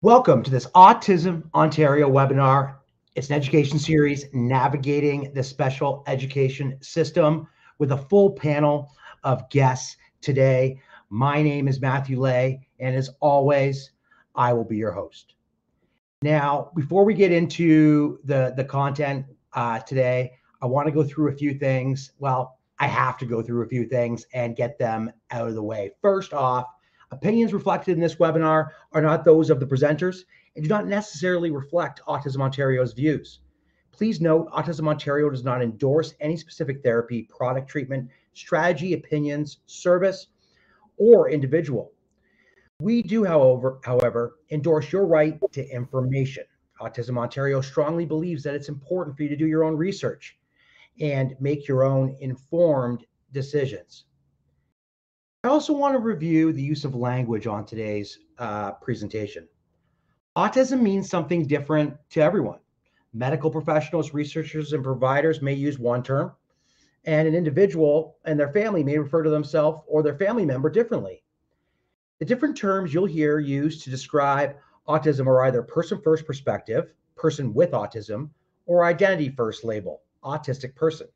Welcome to this Autism Ontario webinar. It's an education series navigating the special education system with a full panel of guests today. My name is Matthew Lay, and as always, I will be your host. Now, before we get into the content today, I want to go through a few things. Well, I have to go through a few things and get them out of the way. First off, opinions reflected in this webinar are not those of the presenters and do not necessarily reflect Autism Ontario's views. Please note, Autism Ontario does not endorse any specific therapy, product treatment, strategy, opinions, service, or individual. We do, however, endorse your right to information. Autism Ontario strongly believes that it's important for you to do your own research and make your own informed decisions. I also want to review the use of language on today's presentation. Autism means something different to everyone. Medical professionals, researchers, and providers may use one term, and an individual and their family may refer to themselves or their family member differently. The different terms you'll hear used to describe autism are either person-first perspective, person with autism, or identity-first label, autistic person.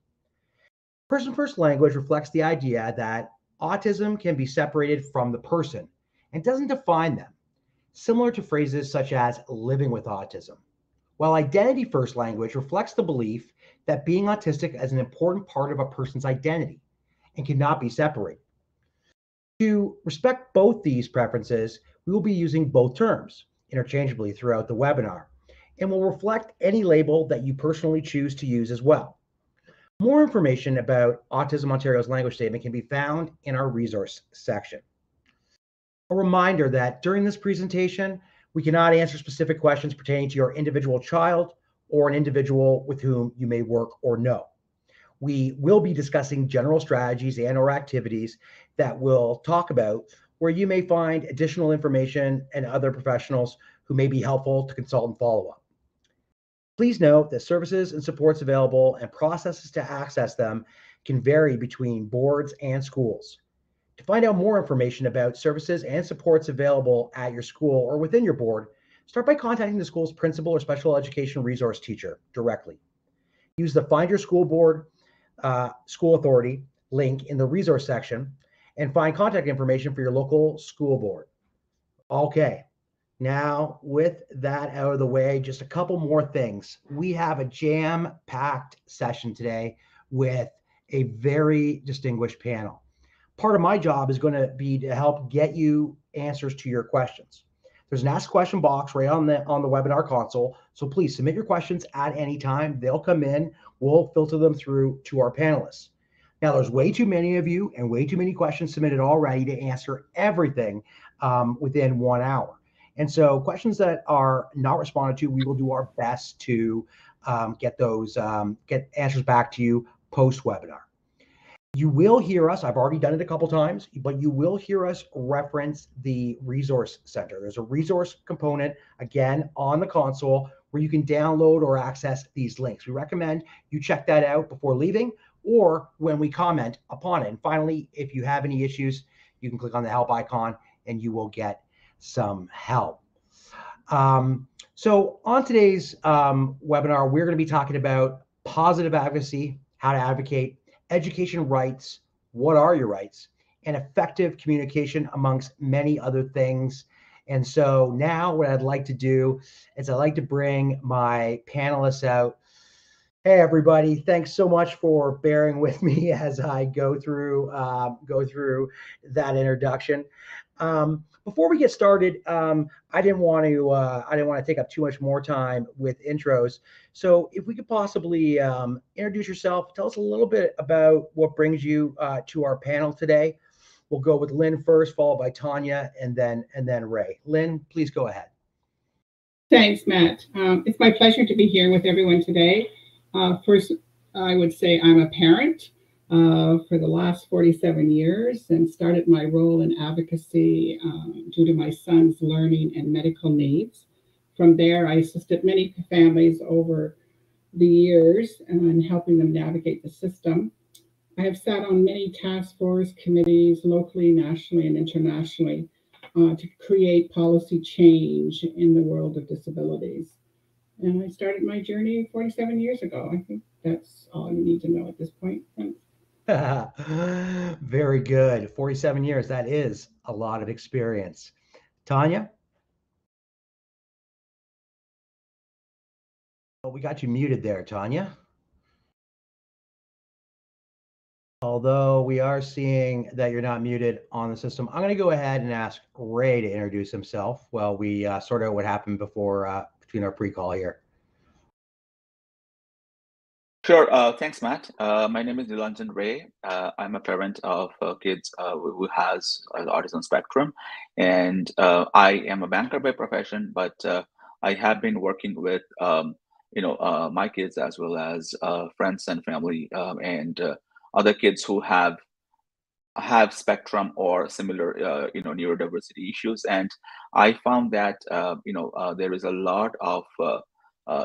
Person-first language reflects the idea that autism can be separated from the person and doesn't define them, similar to phrases such as living with autism. While identity-first language reflects the belief that being autistic is an important part of a person's identity and cannot be separated. To respect both these preferences, we will be using both terms interchangeably throughout the webinar and will reflect any label that you personally choose to use as well. More information about Autism Ontario's language statement can be found in our resource section. A reminder that during this presentation, we cannot answer specific questions pertaining to your individual child or an individual with whom you may work or know. We will be discussing general strategies and/or activities that we'll talk about where you may find additional information and other professionals who may be helpful to consult and follow up. Please note that services and supports available and processes to access them can vary between boards and schools. To find out more information about services and supports available at your school or within your board, start by contacting the school's principal or special education resource teacher directly. Use the Find Your School Board School Authority link in the resource section and find contact information for your local school board. Okay, now with that out of the way, just a couple more things. We have a jam-packed session today with a very distinguished panel. Part of my job is going to be to help get you answers to your questions. There's an ask question box right on the webinar console. So please submit your questions at any time. They'll come in. We'll filter them through to our panelists. Now, there's way too many of you and way too many questions submitted already to answer everything within 1 hour. And so questions that are not responded to, we will do our best to get answers back to you post-webinar. You will hear us, I've already done it a couple times, but you will hear us reference the resource center. There's a resource component, again, on the console where you can download or access these links. We recommend you check that out before leaving or when we comment upon it. And finally, if you have any issues, you can click on the help icon and you will get some help. So on today's webinar, we're going to be talking about positive advocacy, how to advocate, education rights, what are your rights, and effective communication amongst many other things. And so now what I'd like to do is I'd like to bring my panelists out. Hey, everybody, thanks so much for bearing with me as I go through that introduction. Before we get started, I didn't want to take up too much more time with intros. So if we could possibly introduce yourself, tell us a little bit about what brings you to our panel today. We'll go with Lynn first, followed by Tanya, and then Ray. Lynn, please go ahead. Thanks, Matt. It's my pleasure to be here with everyone today. First, I would say I'm a parent for the last 47 years and started my role in advocacy due to my son's learning and medical needs. From there, I assisted many families over the years in helping them navigate the system. I have sat on many task force committees locally, nationally, and internationally. to create policy change in the world of disabilities. And I started my journey 47 years ago. I think that's all you need to know at this point. Thanks. Very good. 47 years. That is a lot of experience. Tanya? Oh, we got you muted there, Tanya. Although we are seeing that you're not muted on the system, I'm going to go ahead and ask Ray to introduce himself while we sort out what happened before between our pre-call here. Sure. Thanks, Matt. My name is Nilanjan Ray. I'm a parent of kids who has the autism spectrum, and I am a banker by profession, but I have been working with my kids as well as friends and family and other kids who have spectrum or similar neurodiversity issues. And I found that there is a lot of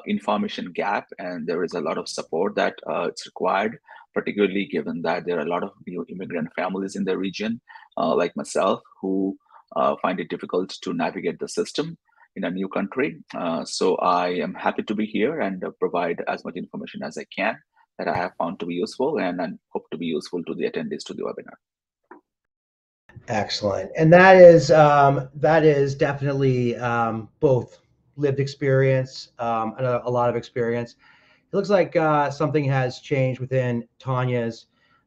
information gap, and there is a lot of support that it's required, particularly given that there are a lot of new immigrant families in the region, like myself, who find it difficult to navigate the system in a new country. So I am happy to be here and provide as much information as I can that I have found to be useful, and I hope to be useful to the attendees to the webinar. Excellent. And that is definitely both lived experience and a lot of experience. It looks like something has changed within Tanya's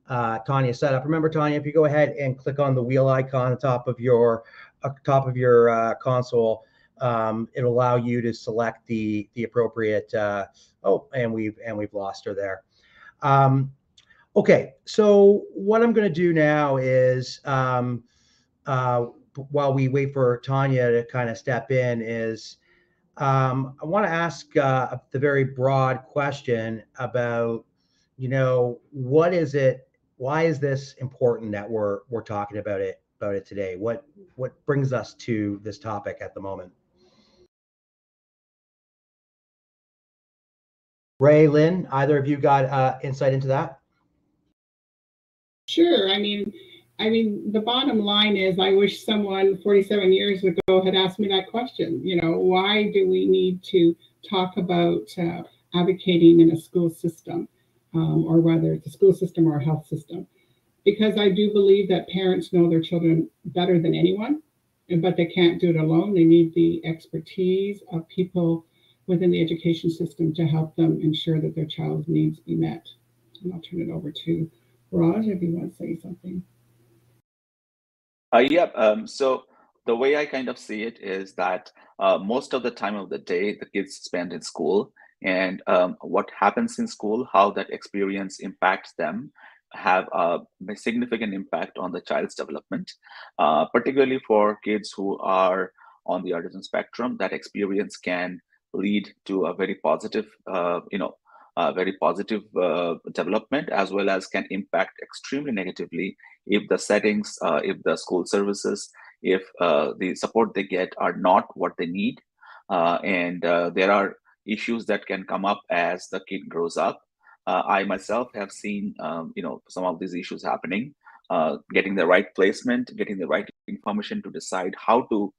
setup. Remember, Tanya, if you go ahead and click on the wheel icon on the top of your console, it'll allow you to select the appropriate. And we've lost her there. Okay, so what I'm going to do now is, while we wait for Tanya to kind of step in, is I want to ask the very broad question about, what is it? Why is this important that we're talking about it today? What brings us to this topic at the moment? Ray, Lynn, either of you got insight into that? Sure. I mean, the bottom line is I wish someone 47 years ago had asked me that question. Why do we need to talk about advocating in a school system, or whether it's a school system or a health system? Because I do believe that parents know their children better than anyone, but they can't do it alone. They need the expertise of people within the education system to help them ensure that their child's needs be met. And I'll turn it over to Raj, if you want to say something. So the way I kind of see it is that most of the time of the day, the kids spend in school, and what happens in school, how that experience impacts them, have a significant impact on the child's development, particularly for kids who are on the autism spectrum. That experience can lead to a very positive, development, as well as can impact extremely negatively if the settings, if the school services, if the support they get are not what they need. And there are issues that can come up as the kid grows up. I myself have seen, some of these issues happening. Getting the right placement, getting the right information to decide how to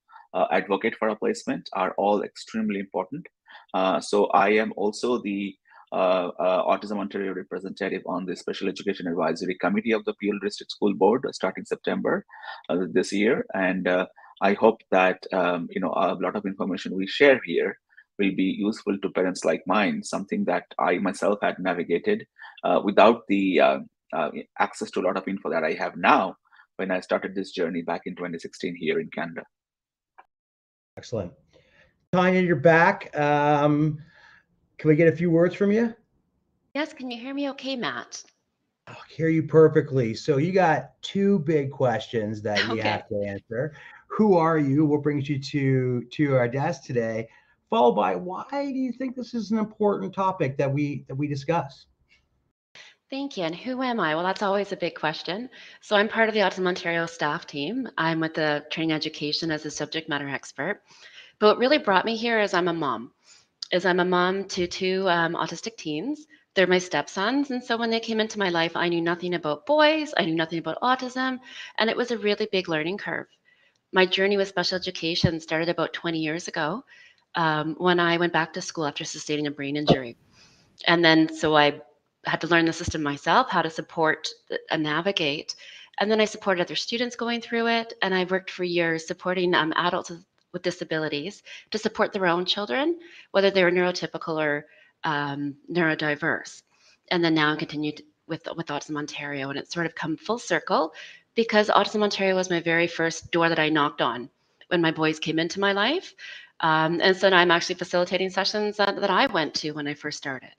advocate for a placement are all extremely important. So I am also the Autism Ontario representative on the Special Education Advisory Committee of the Peel District School Board starting September this year. And I hope that a lot of information we share here will be useful to parents like mine, something that I myself had navigated without the access to a lot of info that I have now when I started this journey back in 2016 here in Canada. Excellent. Tanya, you're back. Can we get a few words from you? Yes, can you hear me okay, Matt? I hear you perfectly. So you got two big questions that we have to answer. Who are you? What brings you to our desk today? Followed by, why do you think this is an important topic that we discuss? Thank you. And who am I? Well, that's always a big question. So I'm part of the Autism Ontario staff team. I'm with the training education as a subject matter expert. But what really brought me here is I'm a mom. To two autistic teens. They're my stepsons. And so when they came into my life, I knew nothing about boys. I knew nothing about autism. And it was a really big learning curve. my journey with special education started about 20 years ago when I went back to school after sustaining a brain injury. And then so I had to learn the system myself, how to support and navigate. And then I supported other students going through it. And I worked for years supporting adults with disabilities to support their own children, whether they were neurotypical or neurodiverse. And then now I continued with Autism Ontario, and it's sort of come full circle because Autism Ontario was my very first door that I knocked on when my boys came into my life. And so now I'm actually facilitating sessions that I went to when I first started.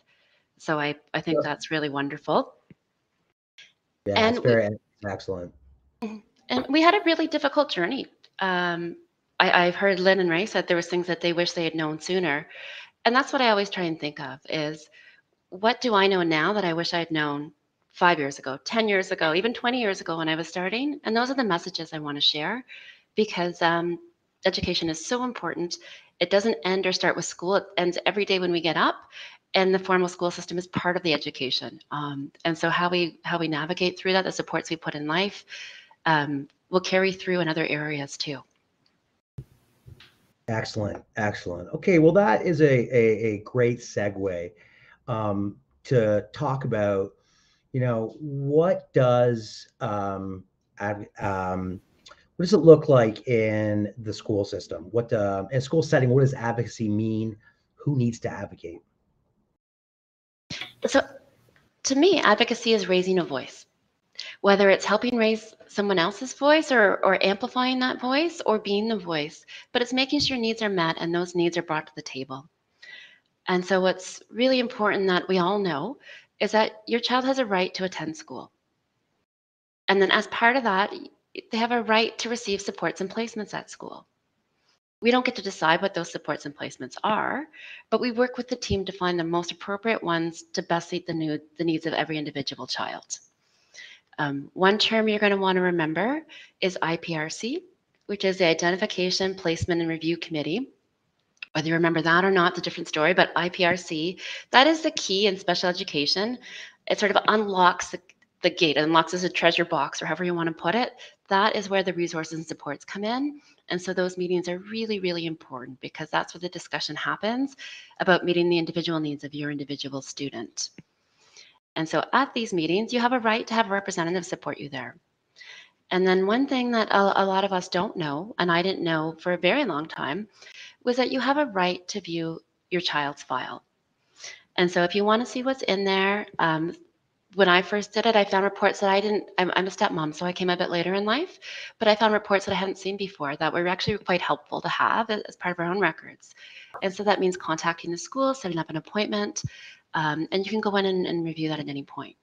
So I think that's really wonderful. Yeah, it's very excellent. And we had a really difficult journey. I've heard Lynn and Ray said there was things that they wish they had known sooner. And that's what I always try and think of is, what do I know now that I wish I had known 5 years ago, 10 years ago, even 20 years ago when I was starting? And those are the messages I want to share, because education is so important. It doesn't end or start with school. It ends every day when we get up. And the formal school system is part of the education. And so how we navigate through that, the supports we put in life, will carry through in other areas too. Excellent, excellent. Okay, well, that is a great segue to talk about, what does it look like in the school system? What in a school setting, what does advocacy mean? Who needs to advocate? So to me, advocacy is raising a voice, whether it's helping raise someone else's voice or amplifying that voice or being the voice, but it's making sure needs are met and those needs are brought to the table. And so what's really important that we all know is that your child has a right to attend school. And then as part of that, they have a right to receive supports and placements at school. We don't get to decide what those supports and placements are, but we work with the team to find the most appropriate ones to best meet the needs of every individual child. One term you're going to want to remember is IPRC, which is the Identification, Placement, and Review Committee. Whether you remember that or not, it's a different story, but IPRC, that is the key in special education. It sort of unlocks the gate, it unlocks as a treasure box, or however you want to put it. That is where the resources and supports come in. And so those meetings are really, really important because that's where the discussion happens about meeting the individual needs of your individual student. And so at these meetings, you have a right to have a representative support you there. And then one thing that a lot of us don't know, and I didn't know for a very long time, was that you have a right to view your child's file. And so if you want to see what's in there, when I first did it, I found reports that I'm a stepmom, so I came a bit later in life, but I found reports that I hadn't seen before that were actually quite helpful to have as part of our own records. And so that means contacting the school, setting up an appointment, and you can go in and review that at any point.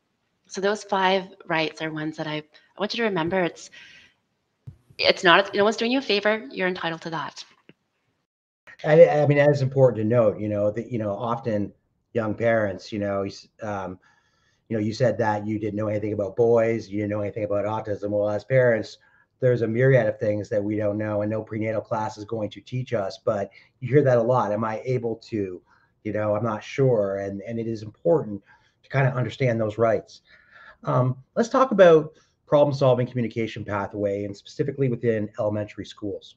So those 5 rights are ones that I want you to remember. It's not, no one's doing you a favor, you're entitled to that. I mean, that is important to note, that, often young parents, you said that you didn't know anything about boys, you didn't know anything about autism. Well, as parents, there's a myriad of things that we don't know, and no prenatal class is going to teach us, but you hear that a lot. Am I able to, I'm not sure. And it is important to kind of understand those rights. Let's talk about problem-solving communication pathway, and specifically within elementary schools.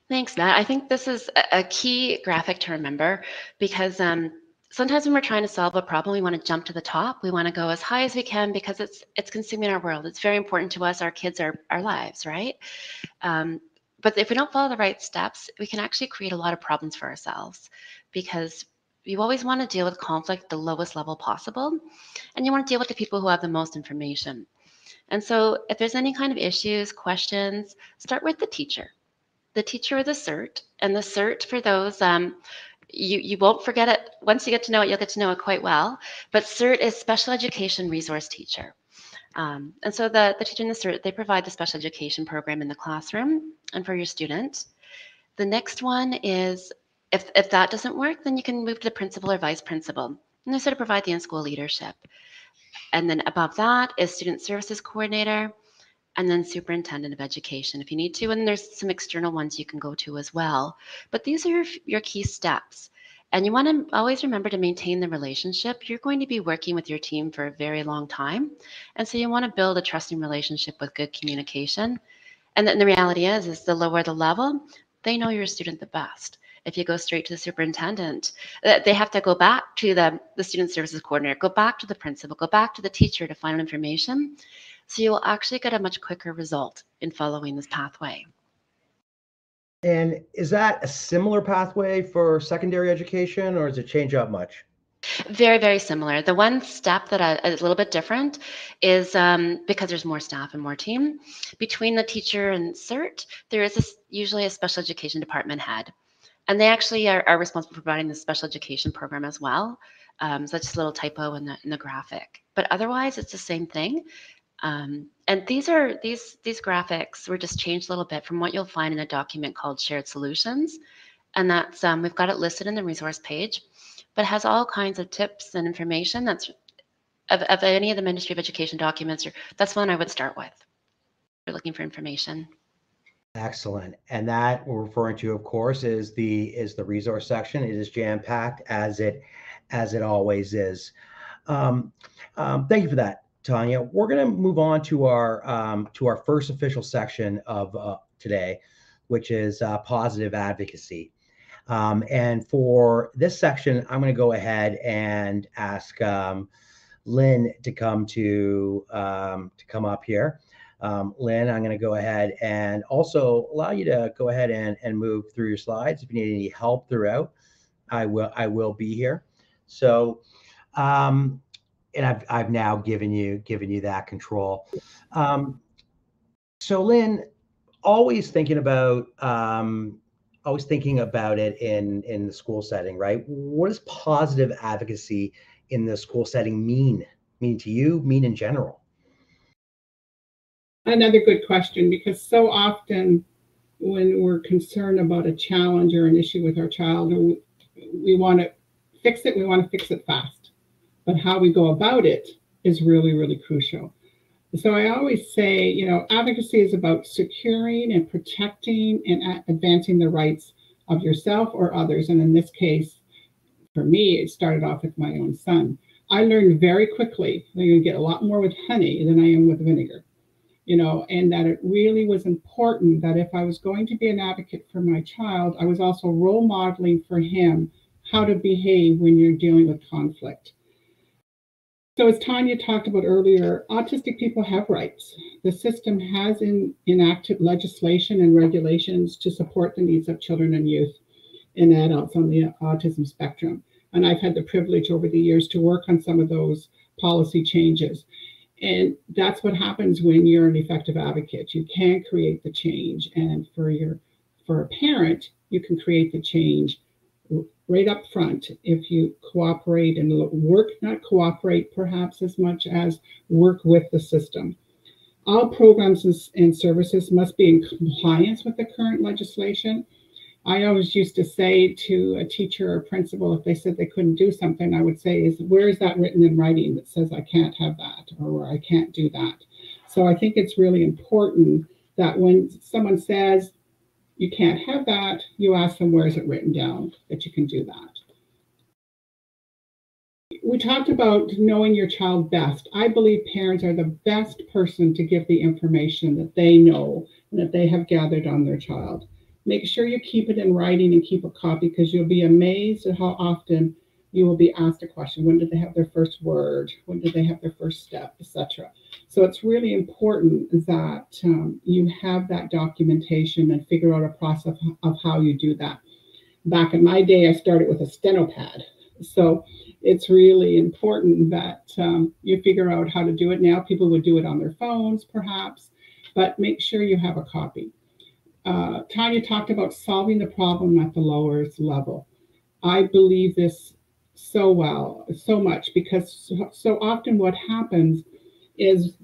Thanks, Matt. I think this is a key graphic to remember because sometimes when we're trying to solve a problem, we want to jump to the top. We want to go as high as we can because it's consuming our world. It's very important to us. Our kids are our lives, right? But if we don't follow the right steps, we can actually create a lot of problems for ourselves because you always want to deal with conflict at the lowest level possible, and you want to deal with the people who have the most information. And so if there's any kind of issues, questions, start with the teacher. The teacher or the CERT, and the CERT for those, you won't forget it. Once you get to know it, you'll get to know it quite well. But CERT is Special Education Resource Teacher. And so the teacher and the CERT, they provide the special education program in the classroom and for your student. The next one is, if that doesn't work, then you can move to the principal or vice principal. And they sort of provide the in-school leadership. And then above that is Student Services Coordinator, and then Superintendent of Education if you need to. And there's some external ones you can go to as well. But these are your key steps. And you want to always remember to maintain the relationship. You're going to be working with your team for a very long time. And so you want to build a trusting relationship with good communication. And then the reality is the lower the level, they know your student the best. If you go straight to the superintendent, they have to go back to the student services coordinator, go back to the principal, go back to the teacher to find out information. So you will actually get a much quicker result in following this pathway. And is that a similar pathway for secondary education, or does it change up much? Very, very similar. The one step that is a little bit different is because there's more staff and more team. Between the teacher and CERT, there is usually a special education department head. And they actually are responsible for providing the special education program as well. So that's just a little typo in the graphic. But otherwise, it's the same thing. And these graphics were just changed a little bit from what you'll find in a document called Shared Solutions. And that's we've got it listed in the resource page, but it has all kinds of tips and information that's of any of the Ministry of Education documents. That's one I would start with if you're looking for information. Excellent. And that we're referring to, of course, is the resource section. It is jam-packed as it always is. Thank you for that, Tanya. We're going to move on to our first official section of today, which is positive advocacy. And for this section, I'm going to go ahead and ask Lynn to come up here. Lynn, I'm going to go ahead and also allow you to go ahead and move through your slides. If you need any help throughout, I will be here. So, and I've now given you that control. So Lynn, always thinking about it in the school setting, right? What does positive advocacy in the school setting mean to you, mean in general? Another good question, because so often when we're concerned about a challenge or an issue with our child, we want to fix it, we want to fix it fast. But how we go about it is really, really crucial. So I always say, advocacy is about securing and protecting and advancing the rights of yourself or others. And in this case, for me, it started off with my own son. I learned very quickly that you get a lot more with honey than I am with vinegar. And that it really was important that if I was going to be an advocate for my child, I was also role modeling for him how to behave when you're dealing with conflict. So as Tanya talked about earlier, autistic people have rights. The system has enacted legislation and regulations to support the needs of children and youth and adults on the autism spectrum. And I've had the privilege over the years to work on some of those policy changes. And that's what happens when you're an effective advocate. You can create the change. And for a parent, you can create the change right up front if you cooperate and not cooperate perhaps as much as work with the system. All programs and services must be in compliance with the current legislation. I always used to say to a teacher or principal, if they said they couldn't do something, I would say, where is that written in writing that says I can't have that or I can't do that? So I think it's really important that when someone says you can't have that, you ask them, where is it written down that you can do that? We talked about knowing your child best. I believe parents are the best person to give the information that they know and that they have gathered on their child. Make sure you keep it in writing and keep a copy, because you'll be amazed at how often you will be asked a question. When did they have their first word? When did they have their first step, etc.? So it's really important that you have that documentation and figure out a process of how you do that. Back in my day, I started with a stenopad. So it's really important that you figure out how to do it. Now people would do it on their phones, perhaps, but make sure you have a copy. Tanya talked about solving the problem at the lowest level. I believe this so much, because so often what happens is,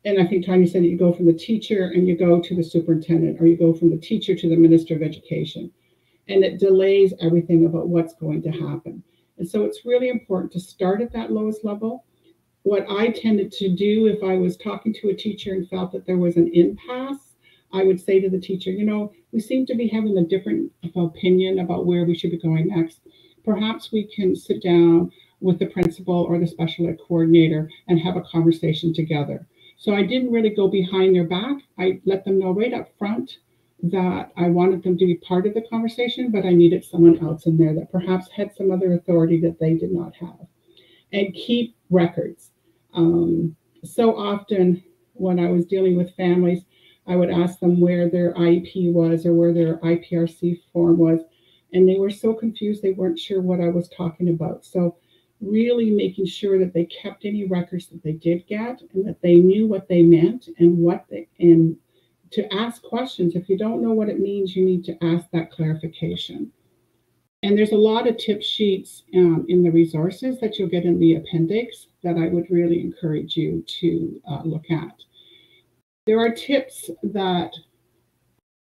and I think Tanya said, you go from the teacher and you go to the superintendent, or you go from the teacher to the Minister of Education, and it delays everything about what's going to happen. And so it's really important to start at that lowest level. What I tended to do if I was talking to a teacher and felt that there was an impasse, I would say to the teacher, we seem to be having a different opinion about where we should be going next. Perhaps we can sit down with the principal or the special ed coordinator and have a conversation together. So I didn't really go behind their back. I let them know right up front that I wanted them to be part of the conversation, but I needed someone else in there that perhaps had some other authority that they did not have. And keep records. So often when I was dealing with families, I would ask them where their IEP was or where their IPRC form was, and they were so confused they weren't sure what I was talking about. So really making sure that they kept any records that they did get and that they knew what they meant and to ask questions. If you don't know what it means, you need to ask that clarification. And there's a lot of tip sheets in the resources that you'll get in the appendix that I would really encourage you to look at. There are tips that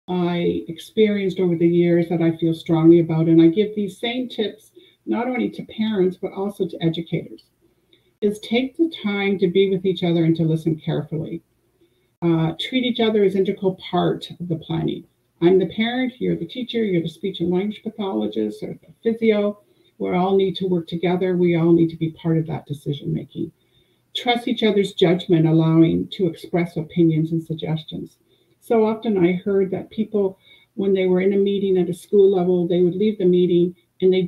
I experienced over the years that I feel strongly about, and I give these same tips not only to parents, but also to educators, is take the time to be with each other and to listen carefully. Treat each other as an integral part of the planning. I'm the parent, you're the teacher, you're the speech and language pathologist, or the physio. We all need to work together. We all need to be part of that decision making. Trust each other's judgment, allowing to express opinions and suggestions. So often I heard that people, when they were in a meeting at a school level, they would leave the meeting and they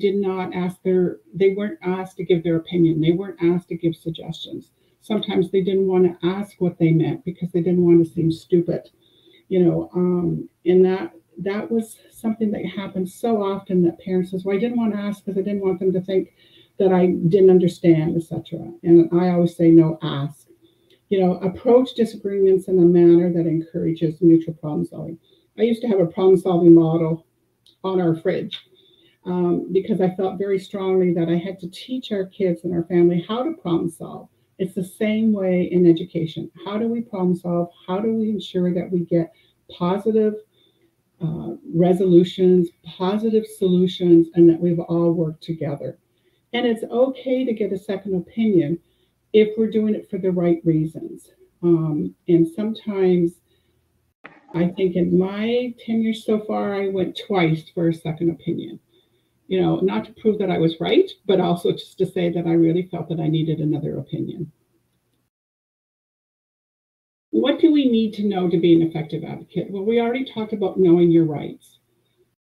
weren't asked to give their opinion. They weren't asked to give suggestions. Sometimes they didn't want to ask what they meant because they didn't want to seem stupid. And that was something that happened so often that parents says, well, I didn't want to ask because I didn't want them to think that I didn't understand, etc. And I always say, no, ask. Approach disagreements in a manner that encourages mutual problem solving. I used to have a problem solving model on our fridge because I felt very strongly that I had to teach our kids and our family how to problem solve. It's the same way in education. How do we problem solve? How do we ensure that we get positive resolutions, positive solutions, and that we've all worked together? And it's okay to get a second opinion if we're doing it for the right reasons. And sometimes, I think in my 10 years so far, I went twice for a second opinion. Not to prove that I was right, but also just to say that I really felt that I needed another opinion. What do we need to know to be an effective advocate? Well, we already talked about knowing your rights.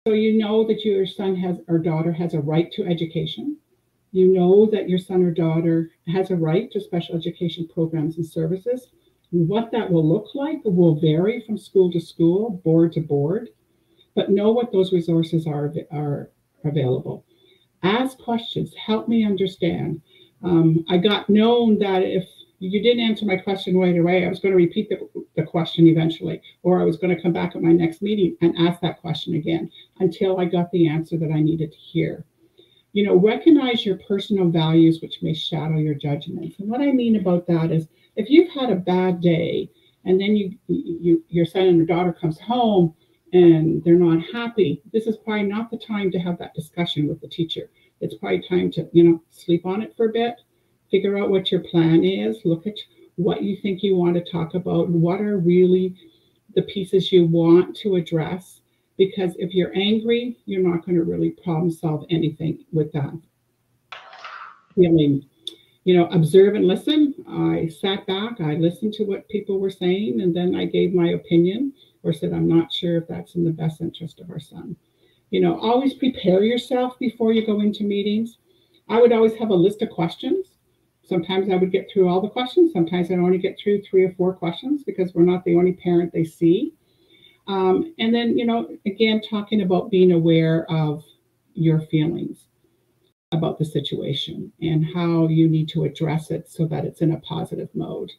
So you know that your son or daughter has a right to education. You know that your son or daughter has a right to special education programs and services. What that will look like will vary from school to school, board to board, but know what those resources are available. Ask questions, help me understand. I got known that if you didn't answer my question right away, I was going to repeat the question eventually, or I was going to come back at my next meeting and ask that question again until I got the answer that I needed to hear. Recognize your personal values, which may shadow your judgments. And what I mean about that is if you've had a bad day and then your son and your daughter comes home and they're not happy, this is probably not the time to have that discussion with the teacher. It's probably time to, sleep on it for a bit, figure out what your plan is, look at what you think you want to talk about, what are really the pieces you want to address. Because if you're angry, you're not going to really problem solve anything with that feeling. Observe and listen. I sat back, I listened to what people were saying, and then I gave my opinion or said, I'm not sure if that's in the best interest of our son. Always prepare yourself before you go into meetings. I would always have a list of questions. Sometimes I would get through all the questions. Sometimes I'd only get through 3 or 4 questions because we're not the only parent they see. And then, again, talking about being aware of your feelings about the situation and how you need to address it so that it's in a positive mode.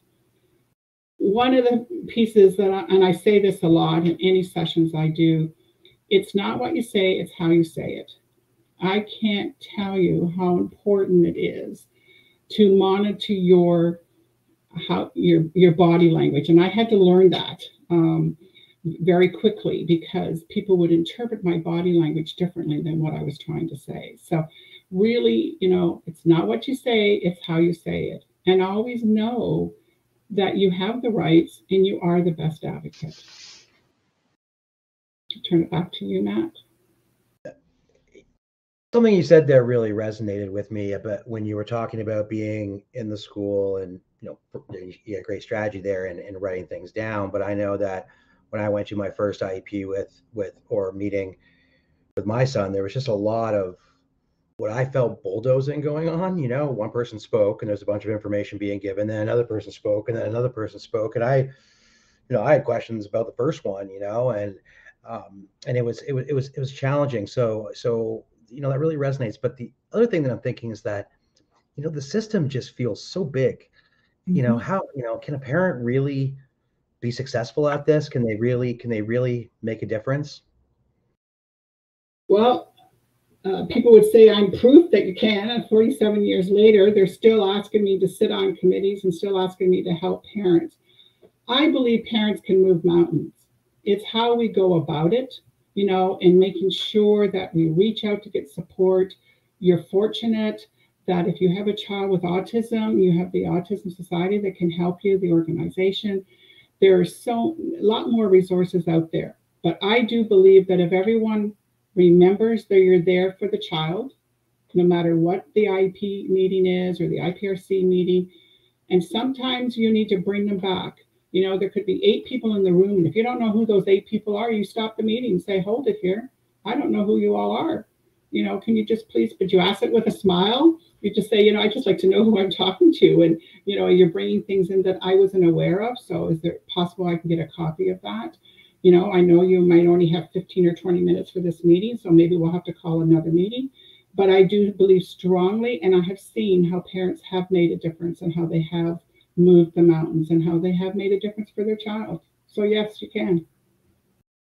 One of the pieces and I say this a lot in any sessions I do, it's not what you say, it's how you say it. I can't tell you how important it is to monitor your body language. And I had to learn that very quickly because people would interpret my body language differently than what I was trying to say. So really, it's not what you say, it's how you say it. And always know that you have the rights and you are the best advocate. I'll turn it back to you, Matt. Something you said there really resonated with me about when you were talking about being in the school, and you had a great strategy there in writing things down. But I know that when I went to my first IEP with or meeting with my son, there was just a lot of what I felt bulldozing going on. One person spoke and there's a bunch of information being given, then another person spoke, and then another person spoke, and I had questions about the first one, and it was challenging. So that really resonates. But the other thing that I'm thinking is that the system just feels so big. How can a parent really be successful at this? Can they really make a difference? Well, people would say I'm proof that you can. And 47 years later, they're still asking me to sit on committees and still asking me to help parents. I believe parents can move mountains. It's how we go about it, and making sure that we reach out to get support. You're fortunate that if you have a child with autism, you have the Autism Society that can help you, the organization. There are a lot more resources out there. But I do believe that if everyone remembers that you're there for the child, no matter what the IEP meeting is or the IPRC meeting, and sometimes you need to bring them back. There could be 8 people in the room, and if you don't know who those 8 people are, you stop the meeting and say, hold it here. I don't know who you all are. Can you just please, but you ask it with a smile. You just say, I just like to know who I'm talking to. And, you're bringing things in that I wasn't aware of. So is it possible I can get a copy of that? I know you might only have 15 or 20 minutes for this meeting, so maybe we'll have to call another meeting. But I do believe strongly, and I have seen how parents have made a difference and how they have moved the mountains and how they have made a difference for their child. So yes, you can.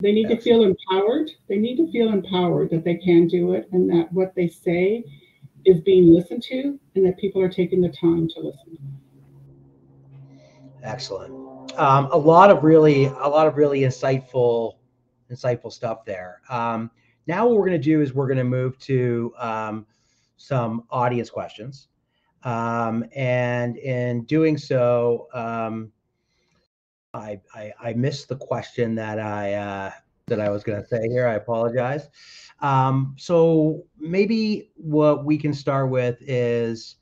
They need to feel empowered. They need to feel empowered that they can do it, and that what they say is being listened to, and that people are taking the time to listen. Excellent. A lot of really insightful stuff there. Now what we're going to do is we're going to move to some audience questions. And in doing so, I missed the question that I was going to say here. I apologize. So maybe what we can start with is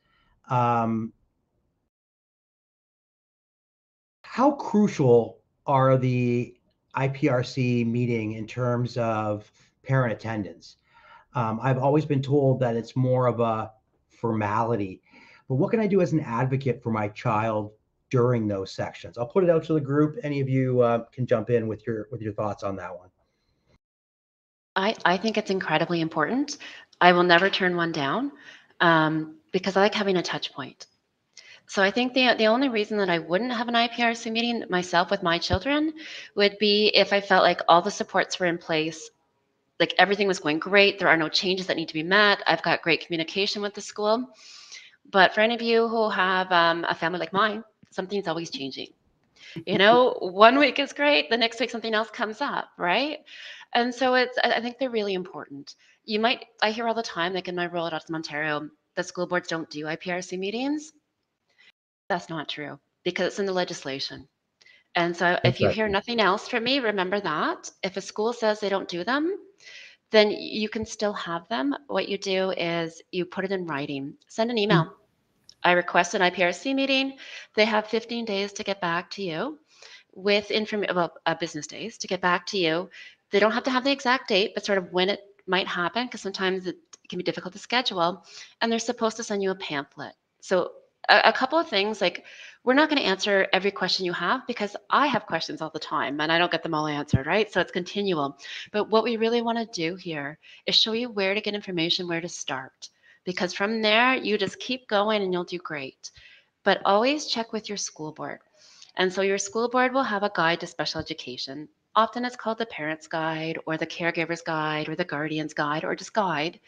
how crucial are the IPRC meeting in terms of parent attendance? I've always been told that it's more of a formality, but what can I do as an advocate for my child during those sections? I'll put it out to the group. Any of you can jump in with your thoughts on that one. I think it's incredibly important. I will never turn one down because I like having a touch point. So I think the only reason that I wouldn't have an IPRC meeting myself with my children would be if I felt like all the supports were in place, like everything was going great, there are no changes that need to be met, I've got great communication with the school. But for any of you who have a family like mine, something's always changing. 1 week is great, the next week something else comes up, right? And so I think they're really important. I hear all the time, like in my role at Autism Ontario, the school boards don't do IPRC meetings. That's not true because it's in the legislation. And so if you hear nothing else from me, remember that. If a school says they don't do them, then you can still have them. What you do is you put it in writing, send an email. I request an IPRC meeting. They have 15 days to get back to you with information about business days to get back to you. They don't have to have the exact date, but sort of when it might happen, because sometimes it can be difficult to schedule. And they're supposed to send you a pamphlet. So a couple of things, like we're not going to answer every question you have because I have questions all the time and I don't get them all answered, right? So it's continual. But what we really want to do here is show you where to get information, where to start. Because from there, you just keep going and you'll do great. But always check with your school board. And so your school board will have a guide to special education. Often it's called the parent's guide or the caregiver's guide or the guardian's guide or just guide.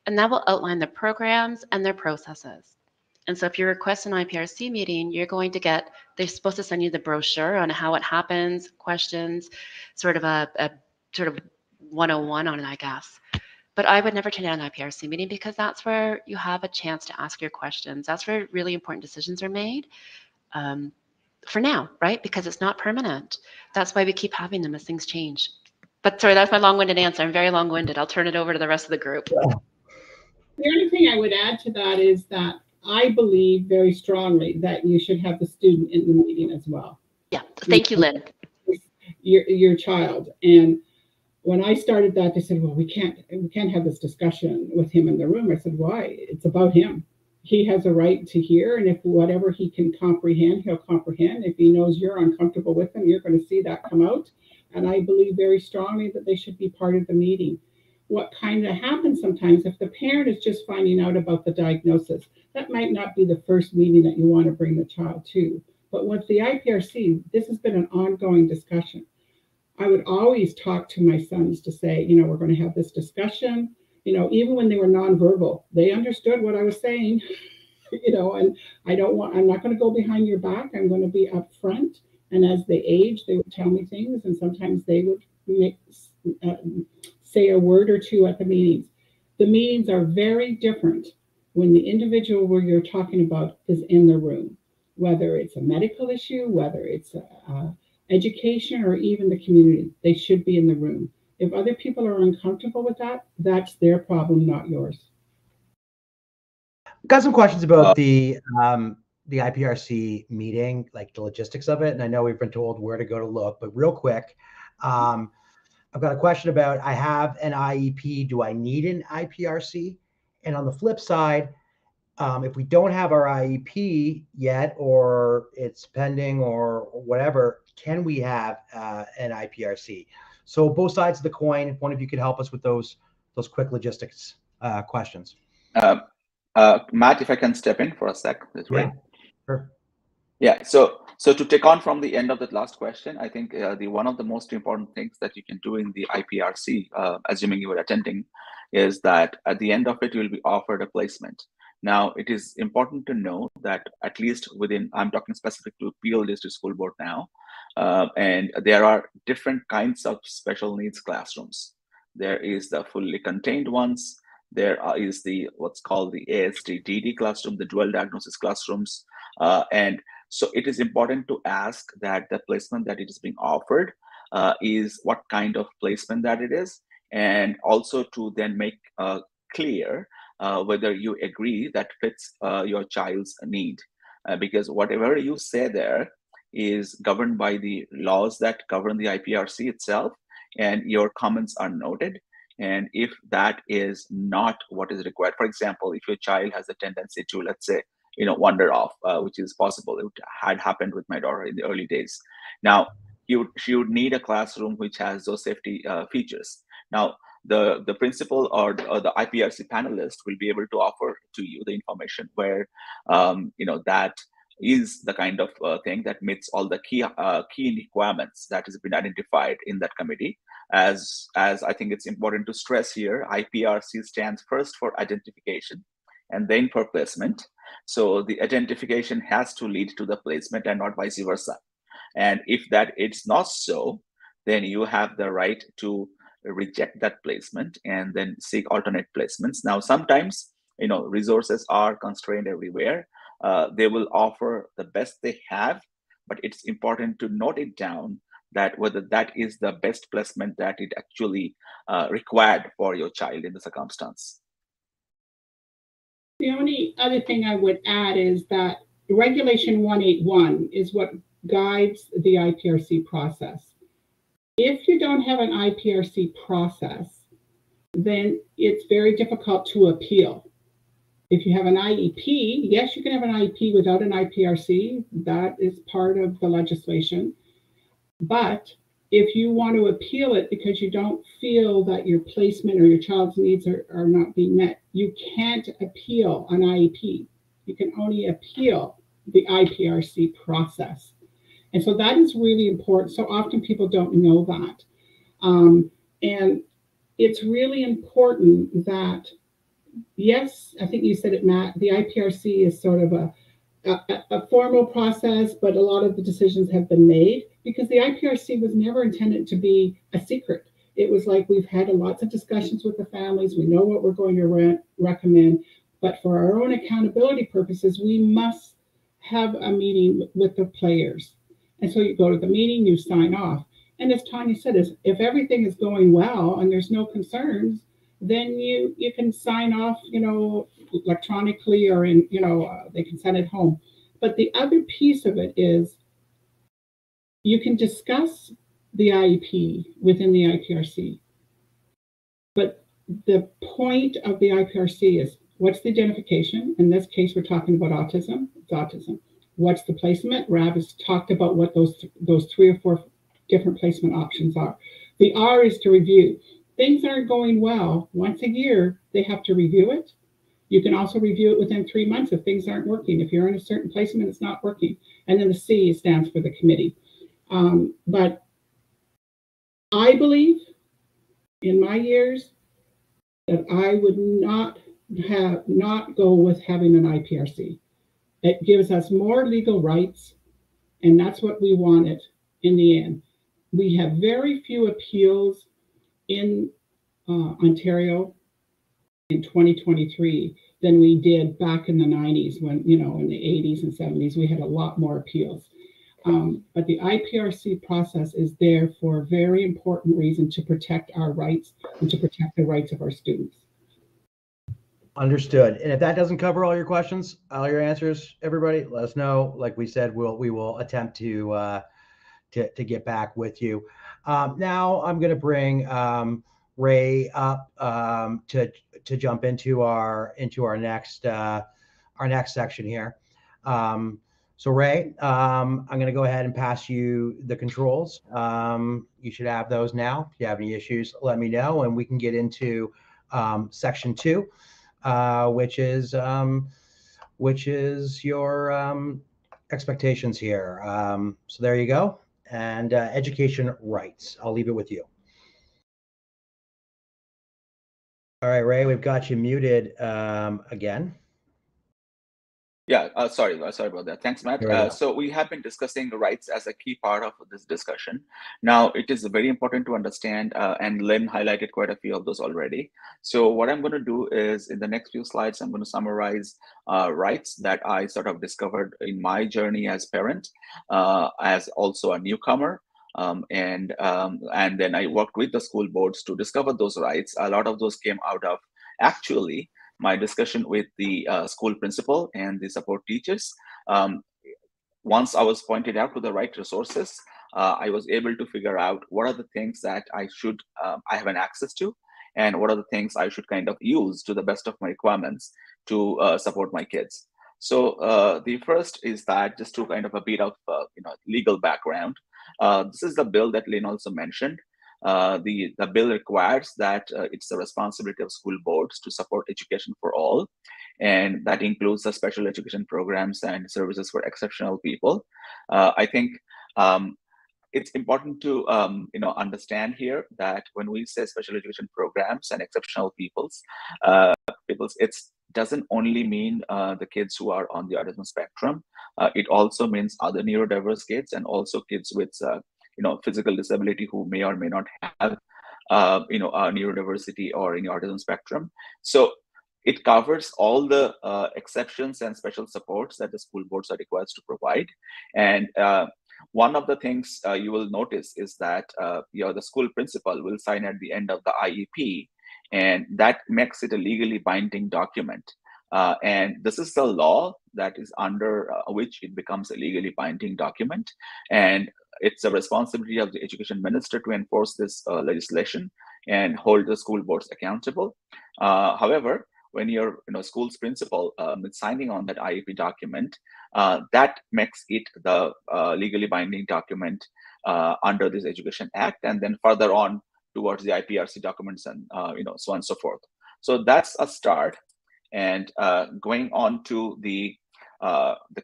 And that will outline the programs and their processes. And so if you request an IPRC meeting, they're supposed to send you the brochure on how it happens, questions, sort of a sort of 101 on it, I guess. But I would never turn down an IPRC meeting because that's where you have a chance to ask your questions. That's where really important decisions are made for now, right? Because it's not permanent. That's why we keep having them as things change. But sorry, that's my long-winded answer. I'm very long-winded. I'll turn it over to the rest of the group. The only thing I would add to that is that I believe very strongly that you should have the student in the meeting as well. Yeah, thank you, Lynn. Your child. And when I started that, they said, well, we can't have this discussion with him in the room. I said, why? It's about him. He has a right to hear, and if whatever he can comprehend, he'll comprehend. If he knows you're uncomfortable with him, you're going to see that come out. And I believe very strongly that they should be part of the meeting. What kind of happens sometimes, if the parent is just finding out about the diagnosis, that might not be the first meeting that you want to bring the child to. But with the IPRC, this has been an ongoing discussion. I would always talk to my sons to say, we're going to have this discussion. Even when they were nonverbal, they understood what I was saying, and I'm not going to go behind your back. I'm going to be upfront. And as they age, they would tell me things, and sometimes they would say a word or two at the meetings. The meetings are very different when the individual where you're talking about is in the room, whether it's a medical issue, whether it's education, or even the community. They should be in the room. If other people are uncomfortable with that, that's their problem, not yours. Got some questions about the IPRC meeting, like the logistics of it. And I know we've been told where to go to look, but real quick, I've got a question about, I have an IEP. Do I need an IPRC? And on the flip side, if we don't have our IEP yet, or it's pending or whatever, can we have an IPRC? So both sides of the coin, if one of you could help us with those quick logistics questions. Matt, if I can step in for a sec, that's great. Sure. Yeah, so to take on from the end of that last question, I think one of the most important things that you can do in the IPRC, assuming you were attending, is that at the end of it, you will be offered a placement. Now, it is important to know that at least within, I'm talking specific to Peel District School Board now, and there are different kinds of special needs classrooms. There is the fully contained ones. There is what's called the ASD-DD classroom, the dual diagnosis classrooms. And so it is important to ask that the placement that it is being offered is what kind of placement that it is, and also to then make clear whether you agree that fits your child's need. Because whatever you say there is governed by the laws that govern the IPRC itself, and your comments are noted. And if that is not what is required, for example, if your child has a tendency to, let's say, wander off, which is possible. It had happened with my daughter in the early days. Now, she would need a classroom which has those safety features. Now, the principal or the IPRC panelist will be able to offer to you the information where, that is the kind of thing that meets all the key requirements that has been identified in that committee. As I think it's important to stress here, IPRC stands first for identification and then for placement. So the identification has to lead to the placement and not vice versa. And if that it's not so, then you have the right to reject that placement and then seek alternate placements. Now, sometimes, resources are constrained everywhere. They will offer the best they have, but it's important to note it down that whether that is the best placement that it actually required for your child in the circumstance. The only other thing I would add is that Regulation 181 is what guides the IPRC process. If you don't have an IPRC process, then it's very difficult to appeal. If you have an IEP, yes, you can have an IEP without an IPRC. That is part of the legislation. But if you want to appeal it because you don't feel that your placement or your child's needs are not being met, you can't appeal an IEP. You can only appeal the IPRC process. And so that is really important. So often people don't know that. And it's really important that, yes, I think you said it, Matt, the IPRC is sort of a formal process, but a lot of the decisions have been made because the IPRC was never intended to be a secret. It was like we've had lots of discussions with the families. We know what we're going to recommend, but for our own accountability purposes, we must have a meeting with the players. And so you go to the meeting, you sign off. And as Tanya said, if everything is going well and there's no concerns, then you can sign off, electronically or in, they can send it home. But the other piece of it is you can discuss the IEP within the IPRC. But the point of the IPRC is, what's the identification? In this case, we're talking about autism. It's autism. What's the placement? Rav has talked about what those 3 or 4 different placement options are. The R is to review. Things aren't going well. Once a year, they have to review it. You can also review it within 3 months if things aren't working. If you're in a certain placement, it's not working. And then the C stands for the committee. But I believe in my years that I would not go with having an IPRC. It gives us more legal rights, and that's what we wanted in the end. We have very few appeals in Ontario in 2023 than we did back in the 90s when, in the 80s and 70s, we had a lot more appeals. But the IPRC process is there for a very important reason, to protect our rights and to protect the rights of our students. Understood. And if that doesn't cover all your questions, all your answers, everybody, let us know. Like we said, we will attempt to get back with you. Now I'm going to bring Ray up to jump into our next section here. So Ray, I'm going to go ahead and pass you the controls. You should have those now. If you have any issues, let me know, and we can get into section 2, which is your expectations here. So there you go. And education rights. I'll leave it with you. All right, Ray, we've got you muted again. Yeah, sorry about that. Thanks, Matt. So we have been discussing rights as a key part of this discussion. Now, it is very important to understand, and Lynn highlighted quite a few of those already. So what I'm going to do is, in the next few slides, I'm going to summarize rights that I sort of discovered in my journey as parent, as also a newcomer. And then I worked with the school boards to discover those rights. A lot of those came out of actually my discussion with the school principal and the support teachers. Once I was pointed out to the right resources, I was able to figure out what are the things that I have an access to, and what are the things I should kind of use to the best of my requirements to support my kids. So the first is that, just to kind of a bit of legal background, this is the bill that Lynn also mentioned. The bill requires that it's the responsibility of school boards to support education for all, and that includes the special education programs and services for exceptional people. I think it's important to understand here that when we say special education programs and exceptional peoples, it doesn't only mean the kids who are on the autism spectrum. It also means other neurodiverse kids, and also kids with physical disability who may or may not have a neurodiversity or any autism spectrum. So it covers all the exceptions and special supports that the school boards are required to provide. And one of the things you will notice is that the school principal will sign at the end of the IEP, and that makes it a legally binding document. And this is the law that is under which it becomes a legally binding document. And it's a responsibility of the education minister to enforce this legislation and hold the school boards accountable. However, when your school's principal is signing on that IEP document, that makes it the legally binding document under this Education Act, and then further on towards the IPRC documents, and so on and so forth. So that's a start. And going on to the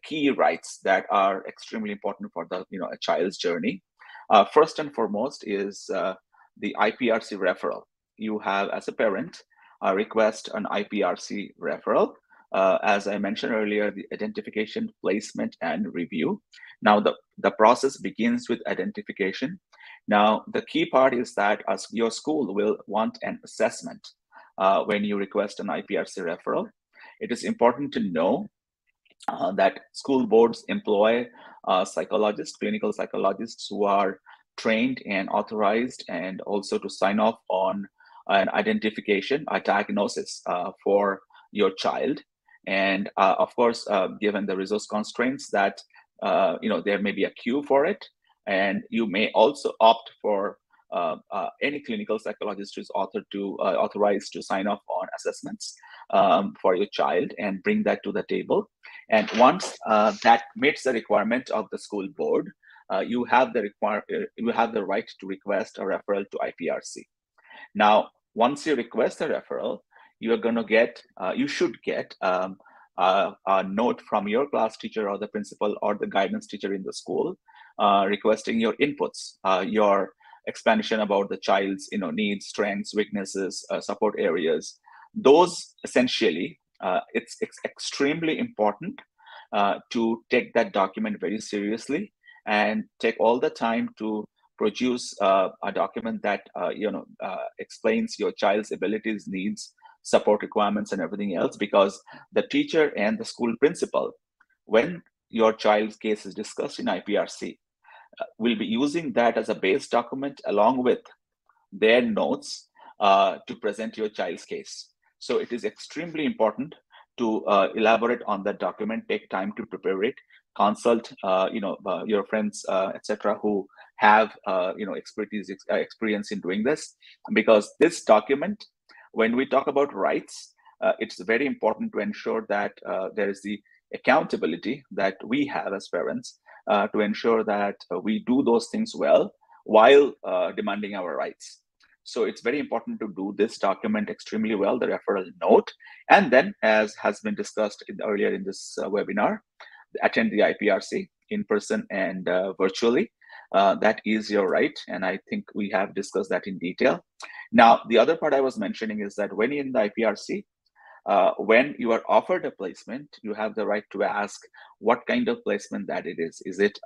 key rights that are extremely important for the a child's journey. First and foremost is the IPRC referral. You have, as a parent, request an IPRC referral. As I mentioned earlier, the identification, placement, and review. Now, the process begins with identification. Now, the key part is that your school will want an assessment when you request an IPRC referral. It is important to know that school boards employ psychologists, clinical psychologists, who are trained and authorized, and also to sign off on an identification, a diagnosis for your child. And of course, given the resource constraints that, there may be a queue for it. And you may also opt for any clinical psychologist who is authorized to sign off on assessments for your child and bring that to the table. And once that meets the requirement of the school board, you have the right to request a referral to IPRC. Now, once you request a referral, you should get a note from your class teacher or the principal or the guidance teacher in the school requesting your inputs, your explanation about the child's needs, strengths, weaknesses, support areas. Those essentially, it's extremely important to take that document very seriously and take all the time to produce a document that explains your child's abilities, needs, support requirements, and everything else, because the teacher and the school principal, when your child's case is discussed in IPRC, will be using that as a base document along with their notes to present your child's case. So it is extremely important to elaborate on that document, take time to prepare it, consult your friends, etc., who have experience in doing this, because this document, when we talk about rights, it's very important to ensure that there is the accountability that we have as parents to ensure that we do those things well while demanding our rights. So it's very important to do this document extremely well, the referral note, and then, as has been discussed earlier in this webinar, attend the IPRC in person and virtually. That is your right, and I think we have discussed that in detail. Now, the other part I was mentioning is that when you're in the IPRC, when you are offered a placement, you have the right to ask what kind of placement that it is. Is it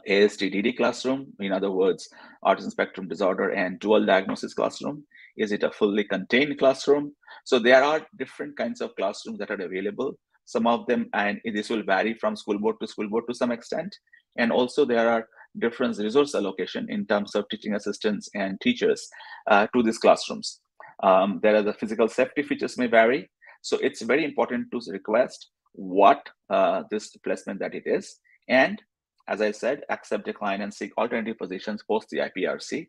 ASD-DD classroom, in other words, autism spectrum disorder and dual diagnosis classroom? Is it a fully contained classroom? So there are different kinds of classrooms that are available. Some of them, and this will vary from school board to some extent. And also there are different resource allocation in terms of teaching assistants and teachers to these classrooms. There are the physical safety features may vary. So it's very important to request what this placement that it is. And as I said, accept, decline, and seek alternative positions post the IPRC.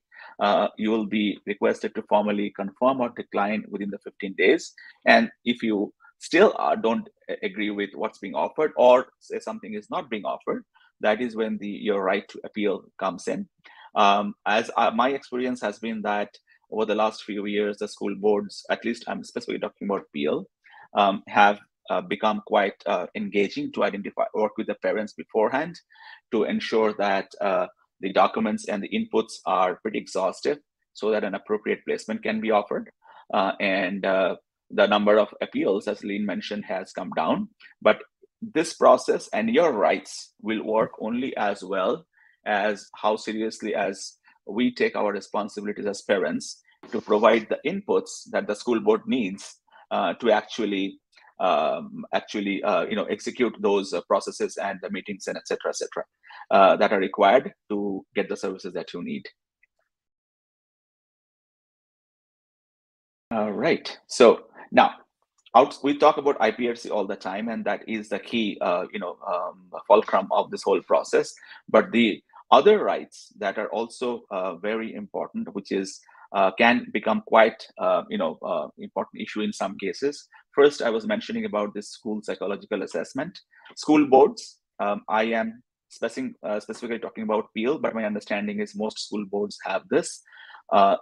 You will be requested to formally confirm or decline within the 15 days. And if you still don't agree with what's being offered, or say something is not being offered, that is when your right to appeal comes in. As my experience has been that over the last few years, the school boards, at least I'm specifically talking about appeal, have become quite engaging to work with the parents beforehand to ensure that the documents and the inputs are pretty exhaustive so that an appropriate placement can be offered. And the number of appeals, as Lynn mentioned, has come down. But this process and your rights will work only as well as how seriously as we take our responsibilities as parents to provide the inputs that the school board needs to actually execute those processes and the meetings and et cetera, that are required to get the services that you need. All right. So now, we talk about IPRC all the time, and that is the key, fulcrum of this whole process. But the other rights that are also very important, which is can become quite important issue in some cases. First, I was mentioning about this school psychological assessment. School boards, I am specifically talking about Peel, but my understanding is most school boards have this.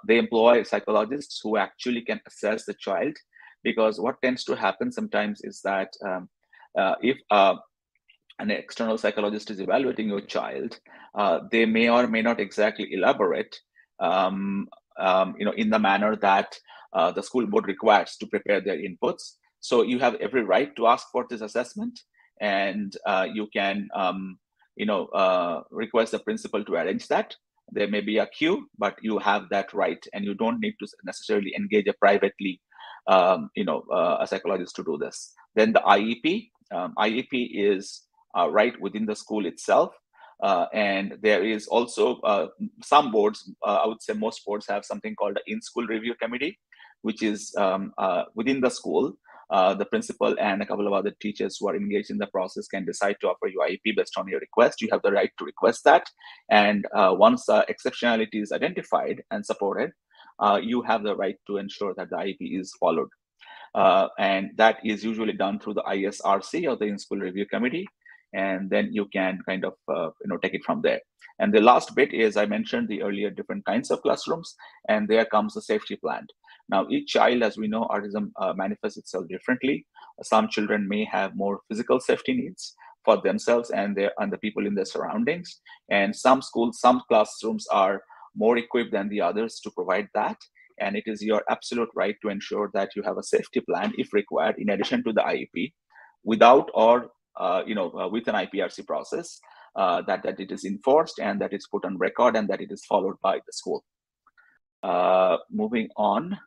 They employ psychologists who actually can assess the child, because what tends to happen sometimes is that if an external psychologist is evaluating your child, they may or may not exactly elaborate in the manner that the school board requires to prepare their inputs. So you have every right to ask for this assessment, and you can request the principal to arrange that. There may be a queue, but you have that right, and you don't need to necessarily engage a privately a psychologist to do this. Then the IEP. IEP is right within the school itself. And there is also some boards, I would say most boards have something called an in-school review committee, which is within the school. The principal and a couple of other teachers who are engaged in the process can decide to offer you IEP based on your request. You have the right to request that. And once exceptionality is identified and supported, you have the right to ensure that the IEP is followed. And that is usually done through the ISRC or the in-school review committee. And then you can kind of take it from there. And the last bit is, I mentioned the earlier different kinds of classrooms, and there comes the safety plan. Now, each child, as we know, autism manifests itself differently. Some children may have more physical safety needs for themselves and the people in their surroundings. And some schools, some classrooms are more equipped than the others to provide that. And it is your absolute right to ensure that you have a safety plan, if required, in addition to the IEP, without or with an IPRC process, that it is enforced and that it's put on record and that it is followed by the school. Moving on,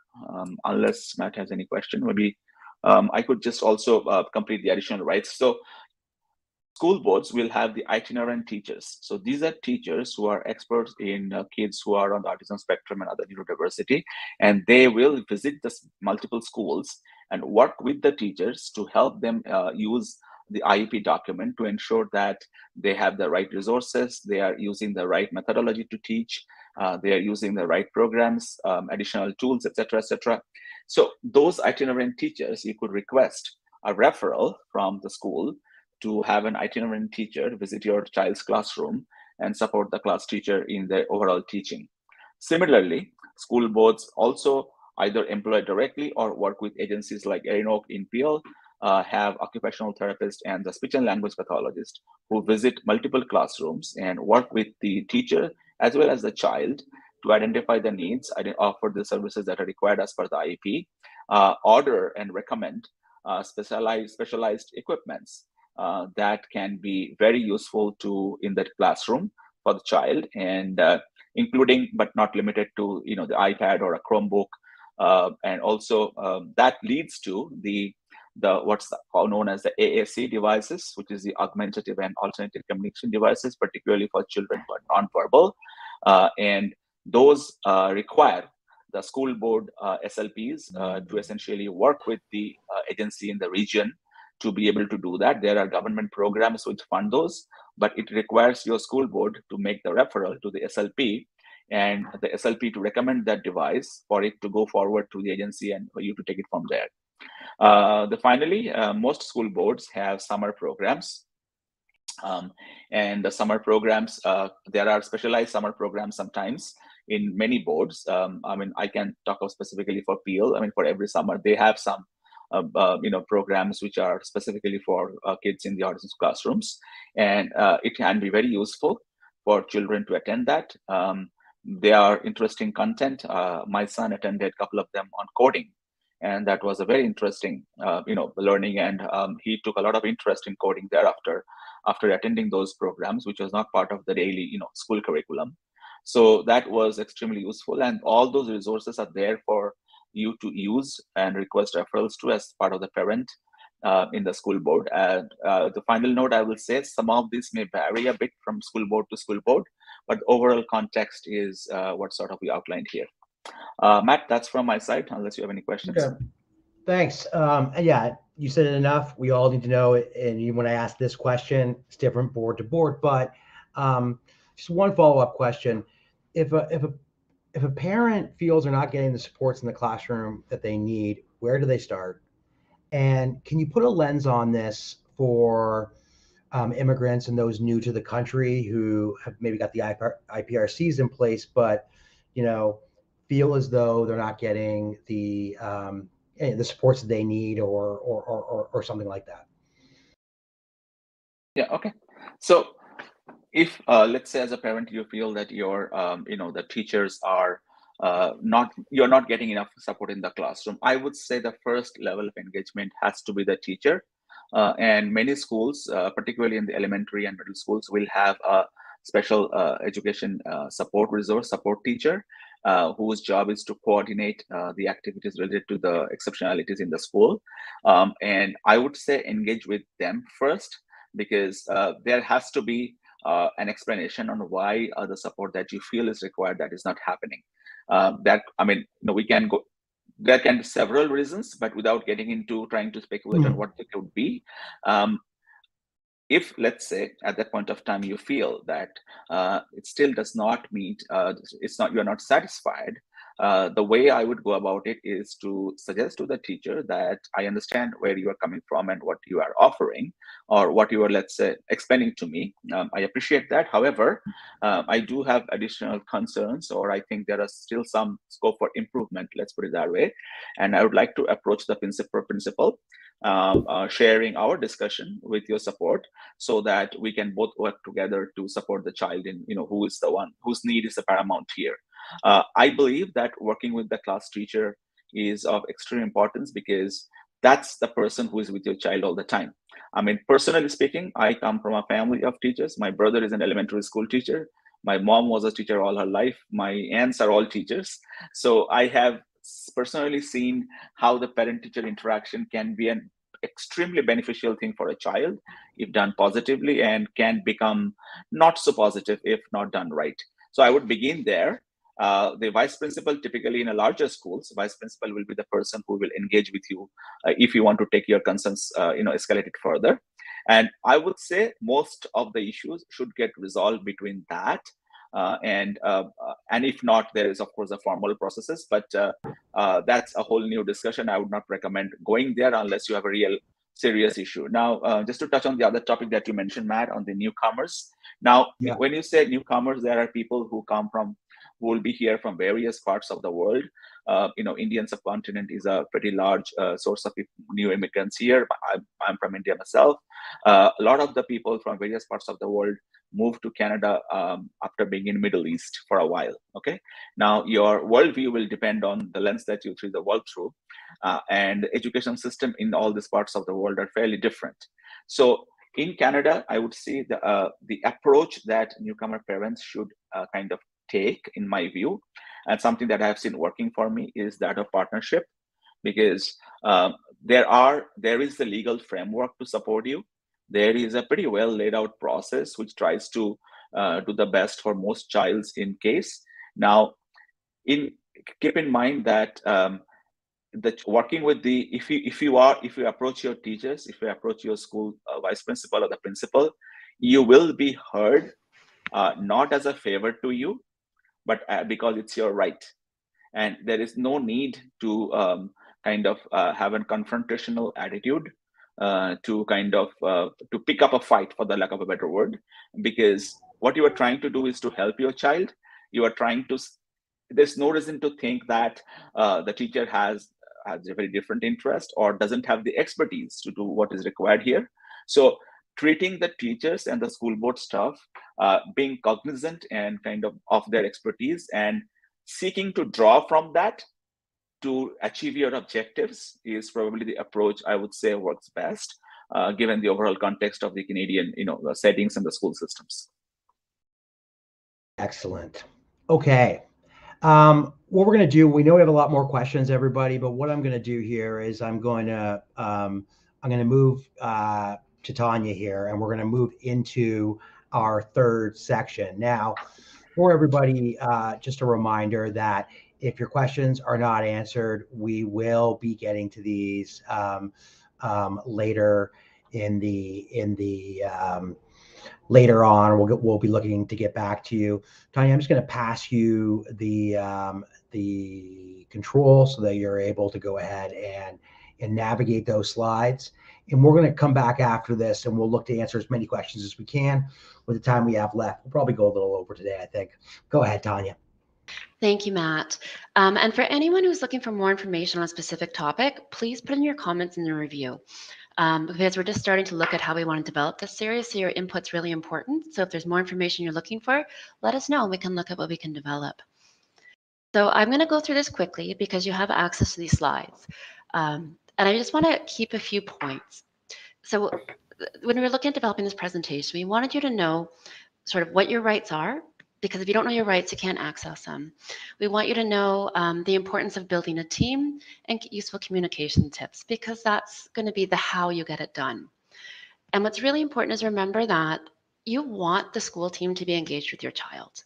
unless Matt has any question, maybe I could just also complete the additional rights. So school boards will have the itinerant teachers. So these are teachers who are experts in kids who are on the autism spectrum and other neurodiversity, and they will visit the multiple schools and work with the teachers to help them use the IEP document to ensure that they have the right resources, they are using the right methodology to teach, they are using the right programs, additional tools, etc., etc. So those itinerant teachers, you could request a referral from the school to have an itinerant teacher visit your child's classroom and support the class teacher in their overall teaching. Similarly, school boards also either employ directly or work with agencies like Erinok in PL, have occupational therapists and the speech and language pathologist who visit multiple classrooms and work with the teacher as well as the child to identify the needs, offer the services that are required as per the IEP, order and recommend specialized equipments that can be very useful in that classroom for the child, and including but not limited to the iPad or a Chromebook, and also that leads to the what's known as the AAC devices, which is the augmentative and alternative communication devices, particularly for children who are nonverbal, and those require the school board SLPs to essentially work with the agency in the region to be able to do that. There are government programs which fund those, but it requires your school board to make the referral to the SLP and the SLP to recommend that device for it to go forward to the agency and for you to take it from there. Finally, most school boards have summer programs. And the summer programs, there are specialized summer programs sometimes in many boards. I can talk of specifically for PL. For every summer, they have some programs which are specifically for kids in the autism classrooms, and it can be very useful for children to attend that. They are interesting content. My son attended a couple of them on coding, and that was a very interesting learning, and he took a lot of interest in coding thereafter after attending those programs, which was not part of the daily school curriculum. So that was extremely useful, and all those resources are there for you to use and request referrals to as part of the parent in the school board. And the final note I will say, some of this may vary a bit from school board to school board, but overall context is what sort of we outlined here. Matt, that's from my side, unless you have any questions. Okay. Thanks. Yeah, you said it enough. We all need to know it. And even when I ask this question, it's different board to board. But just one follow-up question: if a parent feels they're not getting the supports in the classroom that they need, where do they start? And can you put a lens on this for immigrants and those new to the country who have maybe got the IPRCs in place, but feel as though they're not getting the supports that they need, or something like that? Yeah. Okay. So if let's say as a parent you feel that your the teachers are you're not getting enough support in the classroom, I would say the first level of engagement has to be the teacher. And many schools, particularly in the elementary and middle schools, will have a special education support teacher whose job is to coordinate the activities related to the exceptionalities in the school. And I would say engage with them first, because there has to be an explanation on why the support that you feel is required that is not happening. We can go. There can be several reasons, but without getting into trying to speculate on what they could be. If, let's say, at that point of time you feel that it still does not meet, you're not satisfied, the way I would go about it is to suggest to the teacher that I understand where you are coming from and what you are offering, or what you are, let's say, explaining to me. I appreciate that. However, I do have additional concerns, or I think there is still some scope for improvement, let's put it that way. And I would like to approach the principal, sharing our discussion with your support, so that we can both work together to support the child in, who is the one whose need is the paramount here. I believe that working with the class teacher is of extreme importance, because that's the person who is with your child all the time. I mean, personally speaking, I come from a family of teachers. My brother is an elementary school teacher. My mom was a teacher all her life. My aunts are all teachers. So I have personally seen how the parent-teacher interaction can be an extremely beneficial thing for a child if done positively, and can become not so positive if not done right. So I would begin there. The vice principal, typically in a larger schools, vice principal will be the person who will engage with you if you want to take your concerns, escalate it further. And I would say most of the issues should get resolved between that. And if not, there is of course a formal processes, but that's a whole new discussion. I would not recommend going there unless you have a real serious issue. Now, just to touch on the other topic that you mentioned, Matt, on the newcomers. Now, when you say newcomers, there are people who will be here from various parts of the world. Indian subcontinent is a pretty large source of new immigrants here. I'm from India myself. A lot of the people from various parts of the world move to Canada after being in Middle East for a while. Okay, now your worldview will depend on the lens that you see the world through, and the education system in all these parts of the world are fairly different. So in Canada, I would say the approach that newcomer parents should kind of take, in my view, and something that I have seen working for me, is that of partnership, because there is the legal framework to support you. There is a pretty well laid out process which tries to do the best for most childs in case. Now, keep in mind that working with if you approach your teachers, if you approach your school vice principal or the principal, you will be heard, not as a favor to you, but because it's your right. And there is no need to have a confrontational attitude, to to pick up a fight, for the lack of a better word, because what you are trying to do is to help your child. There's no reason to think that the teacher has a very different interest or doesn't have the expertise to do what is required here. So treating the teachers and the school board staff, being cognizant and of their expertise, and seeking to draw from that to achieve your objectives, is probably the approach I would say works best, given the overall context of the Canadian, settings and the school systems. Excellent. Okay. What we're going to do, we know we have a lot more questions, everybody, but what I'm going to do here is I'm going to move to Tanya here, and we're going to move into our third section. Now, for everybody, just a reminder that if your questions are not answered, we will be getting to these later later on. We'll be looking to get back to you. Tanya, I'm just going to pass you the control so that you're able to go ahead and navigate those slides. And we're going to come back after this, and we'll look to answer as many questions as we can with the time we have left. We'll probably go a little over today, I think. Go ahead, Tanya. Thank you, Matt. And for anyone who's looking for more information on a specific topic, please put in your comments in the review. Because we're just starting to look at how we want to develop this series, so your input's really important. So if there's more information you're looking for, let us know and we can look at what we can develop. So I'm going to go through this quickly because you have access to these slides. And I just want to keep a few points. So when we were looking at developing this presentation, we wanted you to know sort of what your rights are, because if you don't know your rights, you can't access them. We want you to know the importance of building a team and useful communication tips, because that's going to be the how you get it done. And what's really important is remember that you want the school team to be engaged with your child.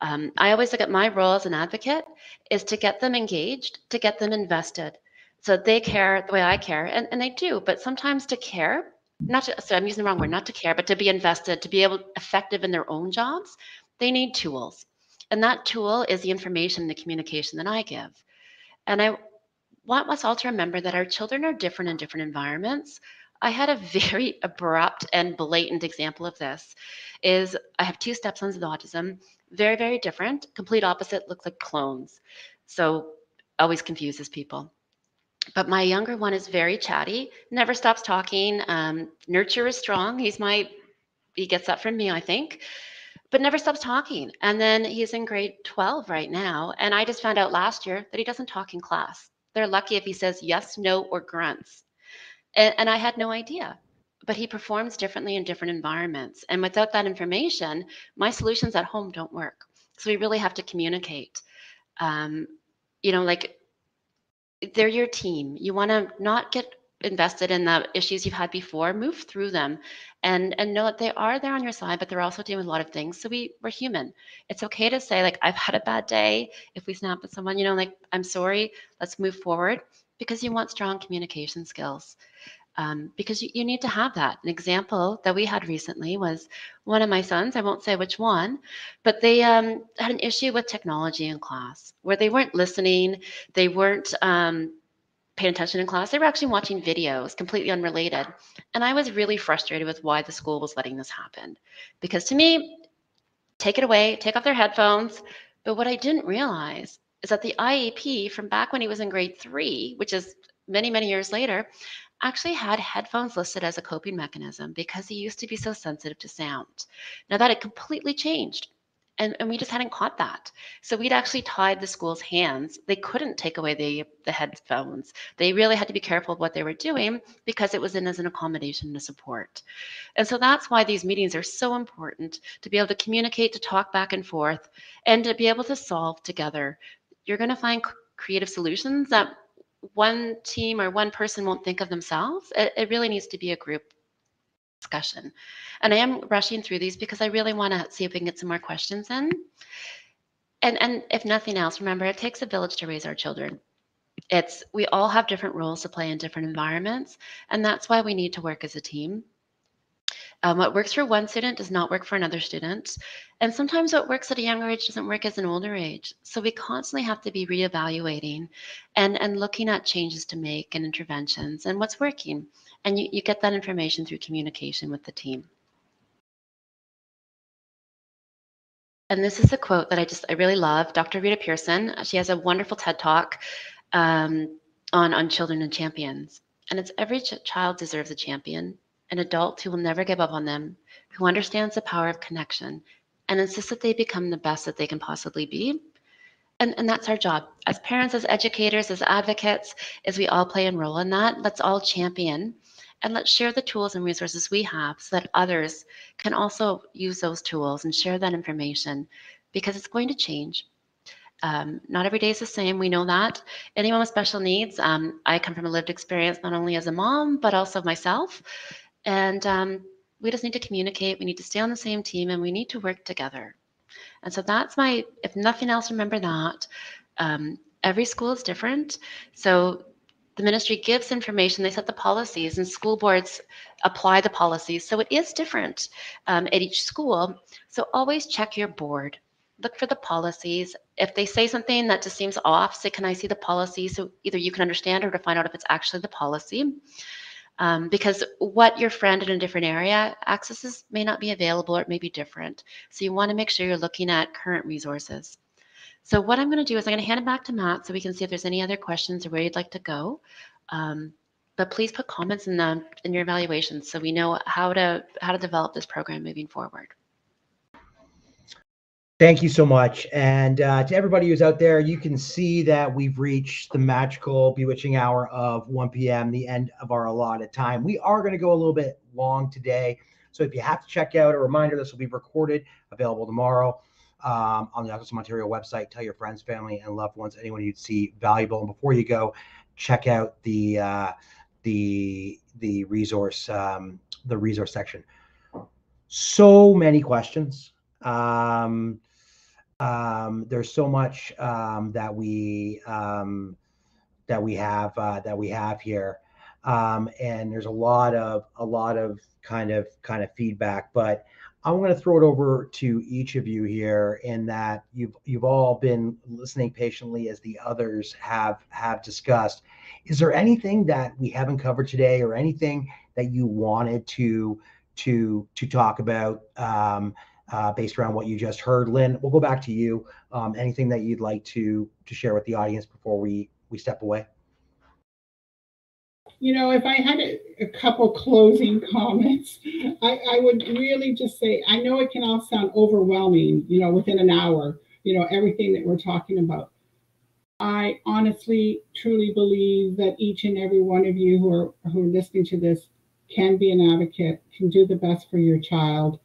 I always look at my role as an advocate is to get them engaged, to get them invested, so they care the way I care, and they do. But sometimes to care, not to, so I'm using the wrong word, not to care, but to be invested, to be able effective in their own jobs, they need tools, and that tool is the information, the communication that I give. And I want us all to remember that our children are different in different environments. I had a very abrupt and blatant example of this. Is I have two stepsons with autism, very, very different, complete opposite, look like clones. So always confuses people. But my younger one is very chatty, never stops talking. Nurture is strong. He gets that from me, I think, but never stops talking. And then he's in grade 12 right now. And I just found out last year that he doesn't talk in class. They're lucky if he says yes, no, or grunts. And I had no idea. But he performs differently in different environments. And without that information, my solutions at home don't work. So we really have to communicate. Um, like they're your team. You want to not get invested in the issues you've had before, move through them and know that they are there on your side, but they're also dealing with a lot of things. So we're human. It's okay to say, like, I've had a bad day. If we snap at someone, like, I'm sorry, let's move forward, because you want strong communication skills. Because you need to have that. An example that we had recently was one of my sons, I won't say which one, but they had an issue with technology in class where they weren't listening, they weren't paying attention in class, they were actually watching videos completely unrelated. And I was really frustrated with why the school was letting this happen. Because to me, take it away, take off their headphones. But what I didn't realize is that the IEP from back when he was in grade 3, which is many, many years later, actually had headphones listed as a coping mechanism because he used to be so sensitive to sound. Now that had completely changed. And we just hadn't caught that. So we'd actually tied the school's hands. They couldn't take away the headphones. They really had to be careful of what they were doing because it was in as an accommodation and a support. And so that's why these meetings are so important, to be able to communicate, to talk back and forth, and to be able to solve together. You're going to find creative solutions that one team or one person won't think of themselves. It really needs to be a group discussion. And I am rushing through these because I really want to see if we can get some more questions in. And if nothing else, remember, it takes a village to raise our children. We all have different roles to play in different environments, and that's why we need to work as a team. What works for one student does not work for another student. And sometimes what works at a younger age doesn't work as an older age. So we constantly have to be reevaluating and looking at changes to make and interventions and what's working. And you get that information through communication with the team. And this is a quote that I really love. Dr. Rita Pearson, she has a wonderful TED Talk on children and champions. And it's every child deserves a champion, an adult who will never give up on them, who understands the power of connection and insists that they become the best that they can possibly be. And that's our job. As parents, as educators, as advocates, as we all play a role in that, let's all champion and let's share the tools and resources we have so that others can also use those tools and share that information, because it's going to change. Not every day is the same. We know that. Anyone with special needs, I come from a lived experience, not only as a mom, but also myself. And we just need to communicate. We need to stay on the same team, and we need to work together. And so that's if nothing else, remember that. Every school is different. So the ministry gives information, they set the policies, and school boards apply the policies. So it is different at each school. So always check your board. Look for the policies. If they say something that just seems off, say, can I see the policy? So either you can understand or to find out if it's actually the policy. Because what your friend in a different area accesses may not be available, or it may be different. So you want to make sure you're looking at current resources. So what I'm going to do is I'm going to hand it back to Matt so we can see if there's any other questions or where you'd like to go. But please put comments in your evaluations so we know how to develop this program moving forward. Thank you so much. And to everybody who's out there, you can see that we've reached the magical, bewitching hour of 1 p.m., the end of our allotted time. We are going to go a little bit long today. So if you have to check out, a reminder, this will be recorded, available tomorrow on the Autism Ontario website. Tell your friends, family, and loved ones, anyone you'd see valuable. And before you go, check out the resource section. so many questions. There's so much that we have here, and there's a lot of kind of feedback. But I'm going to throw it over to each of you here, in that you've all been listening patiently as the others have discussed. Is there anything that we haven't covered today, or anything that you wanted to talk about, based around what you just heard? Lynn, we'll go back to you. Anything that you'd like to share with the audience before we step away? If I had a couple closing comments, I would really just say, I know it can all sound overwhelming, within an hour, everything that we're talking about. I honestly, truly believe that each and every one of you who are listening to this can be an advocate, can do the best for your child,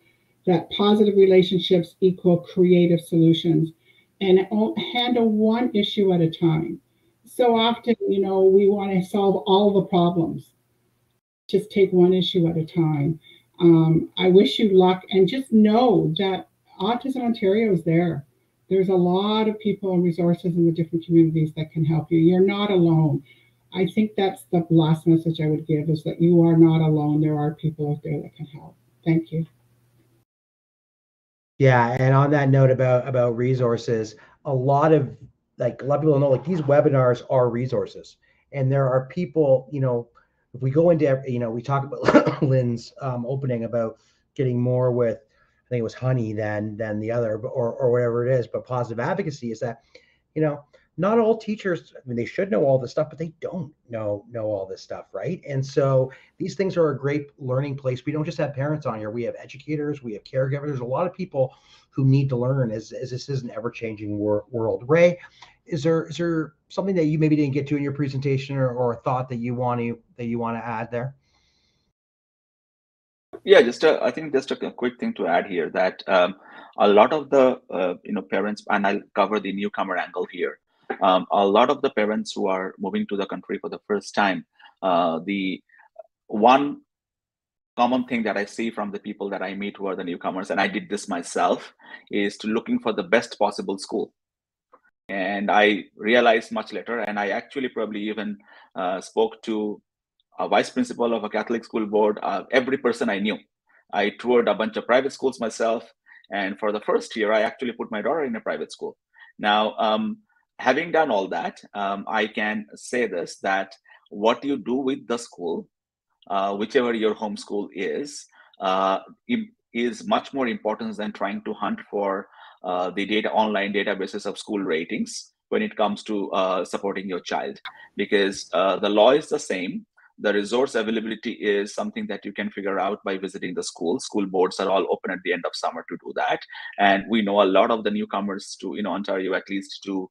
that positive relationships equal creative solutions, and handle one issue at a time. So often, we want to solve all the problems. Just take one issue at a time. I wish you luck, and just know that Autism Ontario is there. There's a lot of people and resources in the different communities that can help you. You're not alone. I think that's the last message I would give, is that you are not alone. There are people out there that can help. Thank you. Yeah, and on that note about resources, a lot of people know, these webinars are resources, and there are people, if we go into, we talk about Lynn's opening about getting more with, I think it was honey than the other, or whatever it is. But positive advocacy is that, not all teachers, they should know all this stuff, but they don't know all this stuff, right? And so these things are a great learning place. We don't just have parents on here. We have educators, we have caregivers. There's a lot of people who need to learn, as this is an ever-changing world. Ray, is there something that you maybe didn't get to in your presentation, or a thought that you want to add there? Yeah, I think just a quick thing to add here, that a lot of the parents, and I'll cover the newcomer angle here. A lot of the parents who are moving to the country for the first time, the one common thing that I see from the people that I meet who are the newcomers, and I did this myself, is to looking for the best possible school. And I realized much later, and I actually probably even spoke to a vice principal of a Catholic school board, every person I knew. I toured a bunch of private schools myself, and for the first year, I actually put my daughter in a private school. Now, having done all that, I can say this, that what you do with the school, whichever your home school is much more important than trying to hunt for the online databases of school ratings when it comes to supporting your child, because the law is the same. The resource availability is something that you can figure out by visiting the school. School boards are all open at the end of summer to do that. And we know a lot of the newcomers to Ontario, at least, to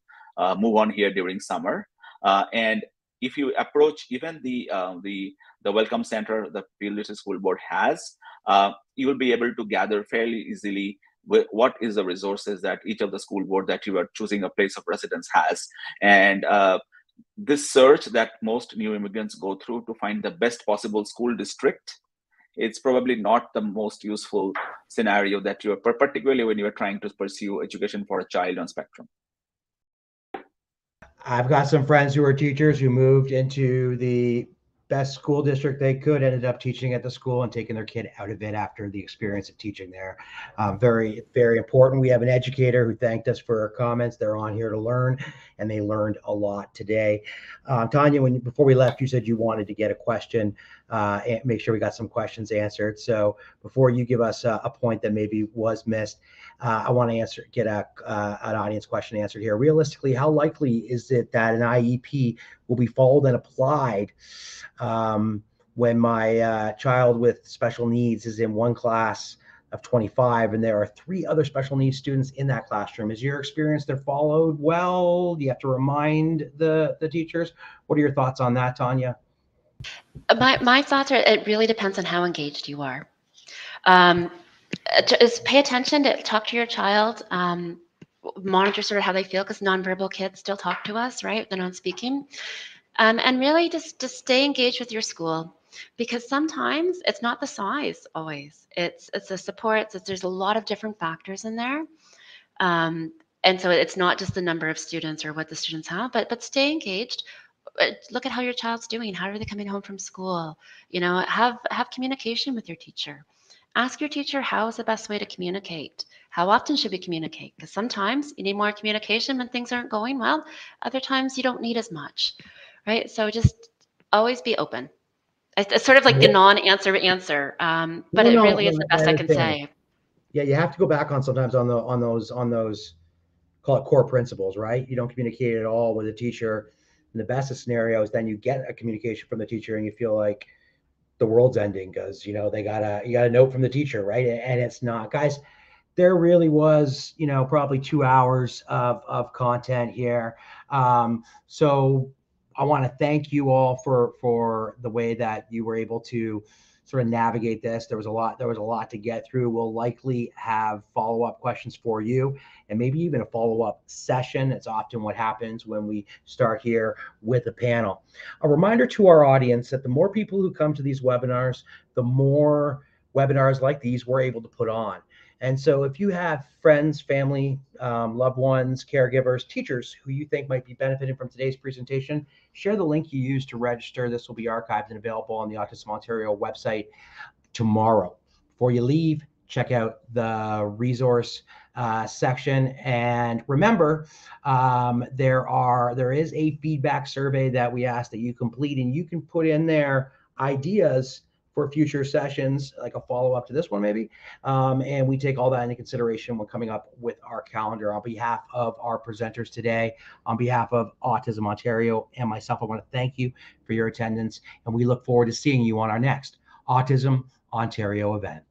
move on here during summer. And if you approach even the welcome center the Peel District School Board has, you will be able to gather fairly easily what is the resources that each of the school board that you are choosing a place of residence has. And this search that most new immigrants go through to find the best possible school district, it's probably not the most useful scenario that you are, particularly when you are trying to pursue education for a child on spectrum. I've got some friends who are teachers who moved into the best school district they could, ended up teaching at the school and taking their kid out of it after the experience of teaching there. Very, very important. We have an educator who thanked us for her comments. They're on here to learn, and they learned a lot today. Tanya, before we left, you said you wanted to get a question, and make sure we got some questions answered. So before you give us a point that maybe was missed, I want to get an audience question answered here. Realistically, how likely is it that an IEP will be followed and applied when my child with special needs is in one class of 25 and there are 3 other special needs students in that classroom? Is your experience they're followed well? Do you have to remind the teachers? What are your thoughts on that, Tanya? My thoughts are, it really depends on how engaged you are. Just pay attention, talk to your child, monitor sort of how they feel, because nonverbal kids still talk to us, right? They're not speaking. And really just stay engaged with your school. because sometimes it's not the size always. It's the supports. There's a lot of different factors in there. And so it's not just the number of students or what the students have, but stay engaged. Look at how your child's doing. How are they coming home from school? You know, have communication with your teacher. Ask your teacher, how is the best way to communicate? How often should we communicate? Because sometimes you need more communication when things aren't going well. Other times you don't need as much, right? So just always be open. It's sort of like the non-answer answer, but it really is the best I can say. Yeah, you have to go back on sometimes on those call it core principles, right? You don't communicate at all with a teacher. In the best of scenarios, then you get a communication from the teacher and you feel like the world's ending because you got a note from the teacher, right? And it's not. Guys, there really was, probably 2 hours of content here. So I want to thank you all for the way that you were able to sort of navigate this. There was a lot to get through. We'll likely have follow-up questions for you and maybe even a follow-up session. It's often what happens when we start here with a panel. A reminder to our audience that the more people who come to these webinars, the more webinars like these we're able to put on. And so if you have friends, family, loved ones, caregivers, teachers who you think might be benefiting from today's presentation, share the link you used to register. This will be archived and available on the Autism Ontario website tomorrow. Before you leave, check out the resource section. And remember, there is a feedback survey that we ask that you complete, and you can put in there ideas for future sessions, like a follow-up to this one maybe. And we take all that into consideration when coming up with our calendar. On behalf of our presenters today, on behalf of Autism Ontario and myself, I want to thank you for your attendance, and we look forward to seeing you on our next Autism Ontario event.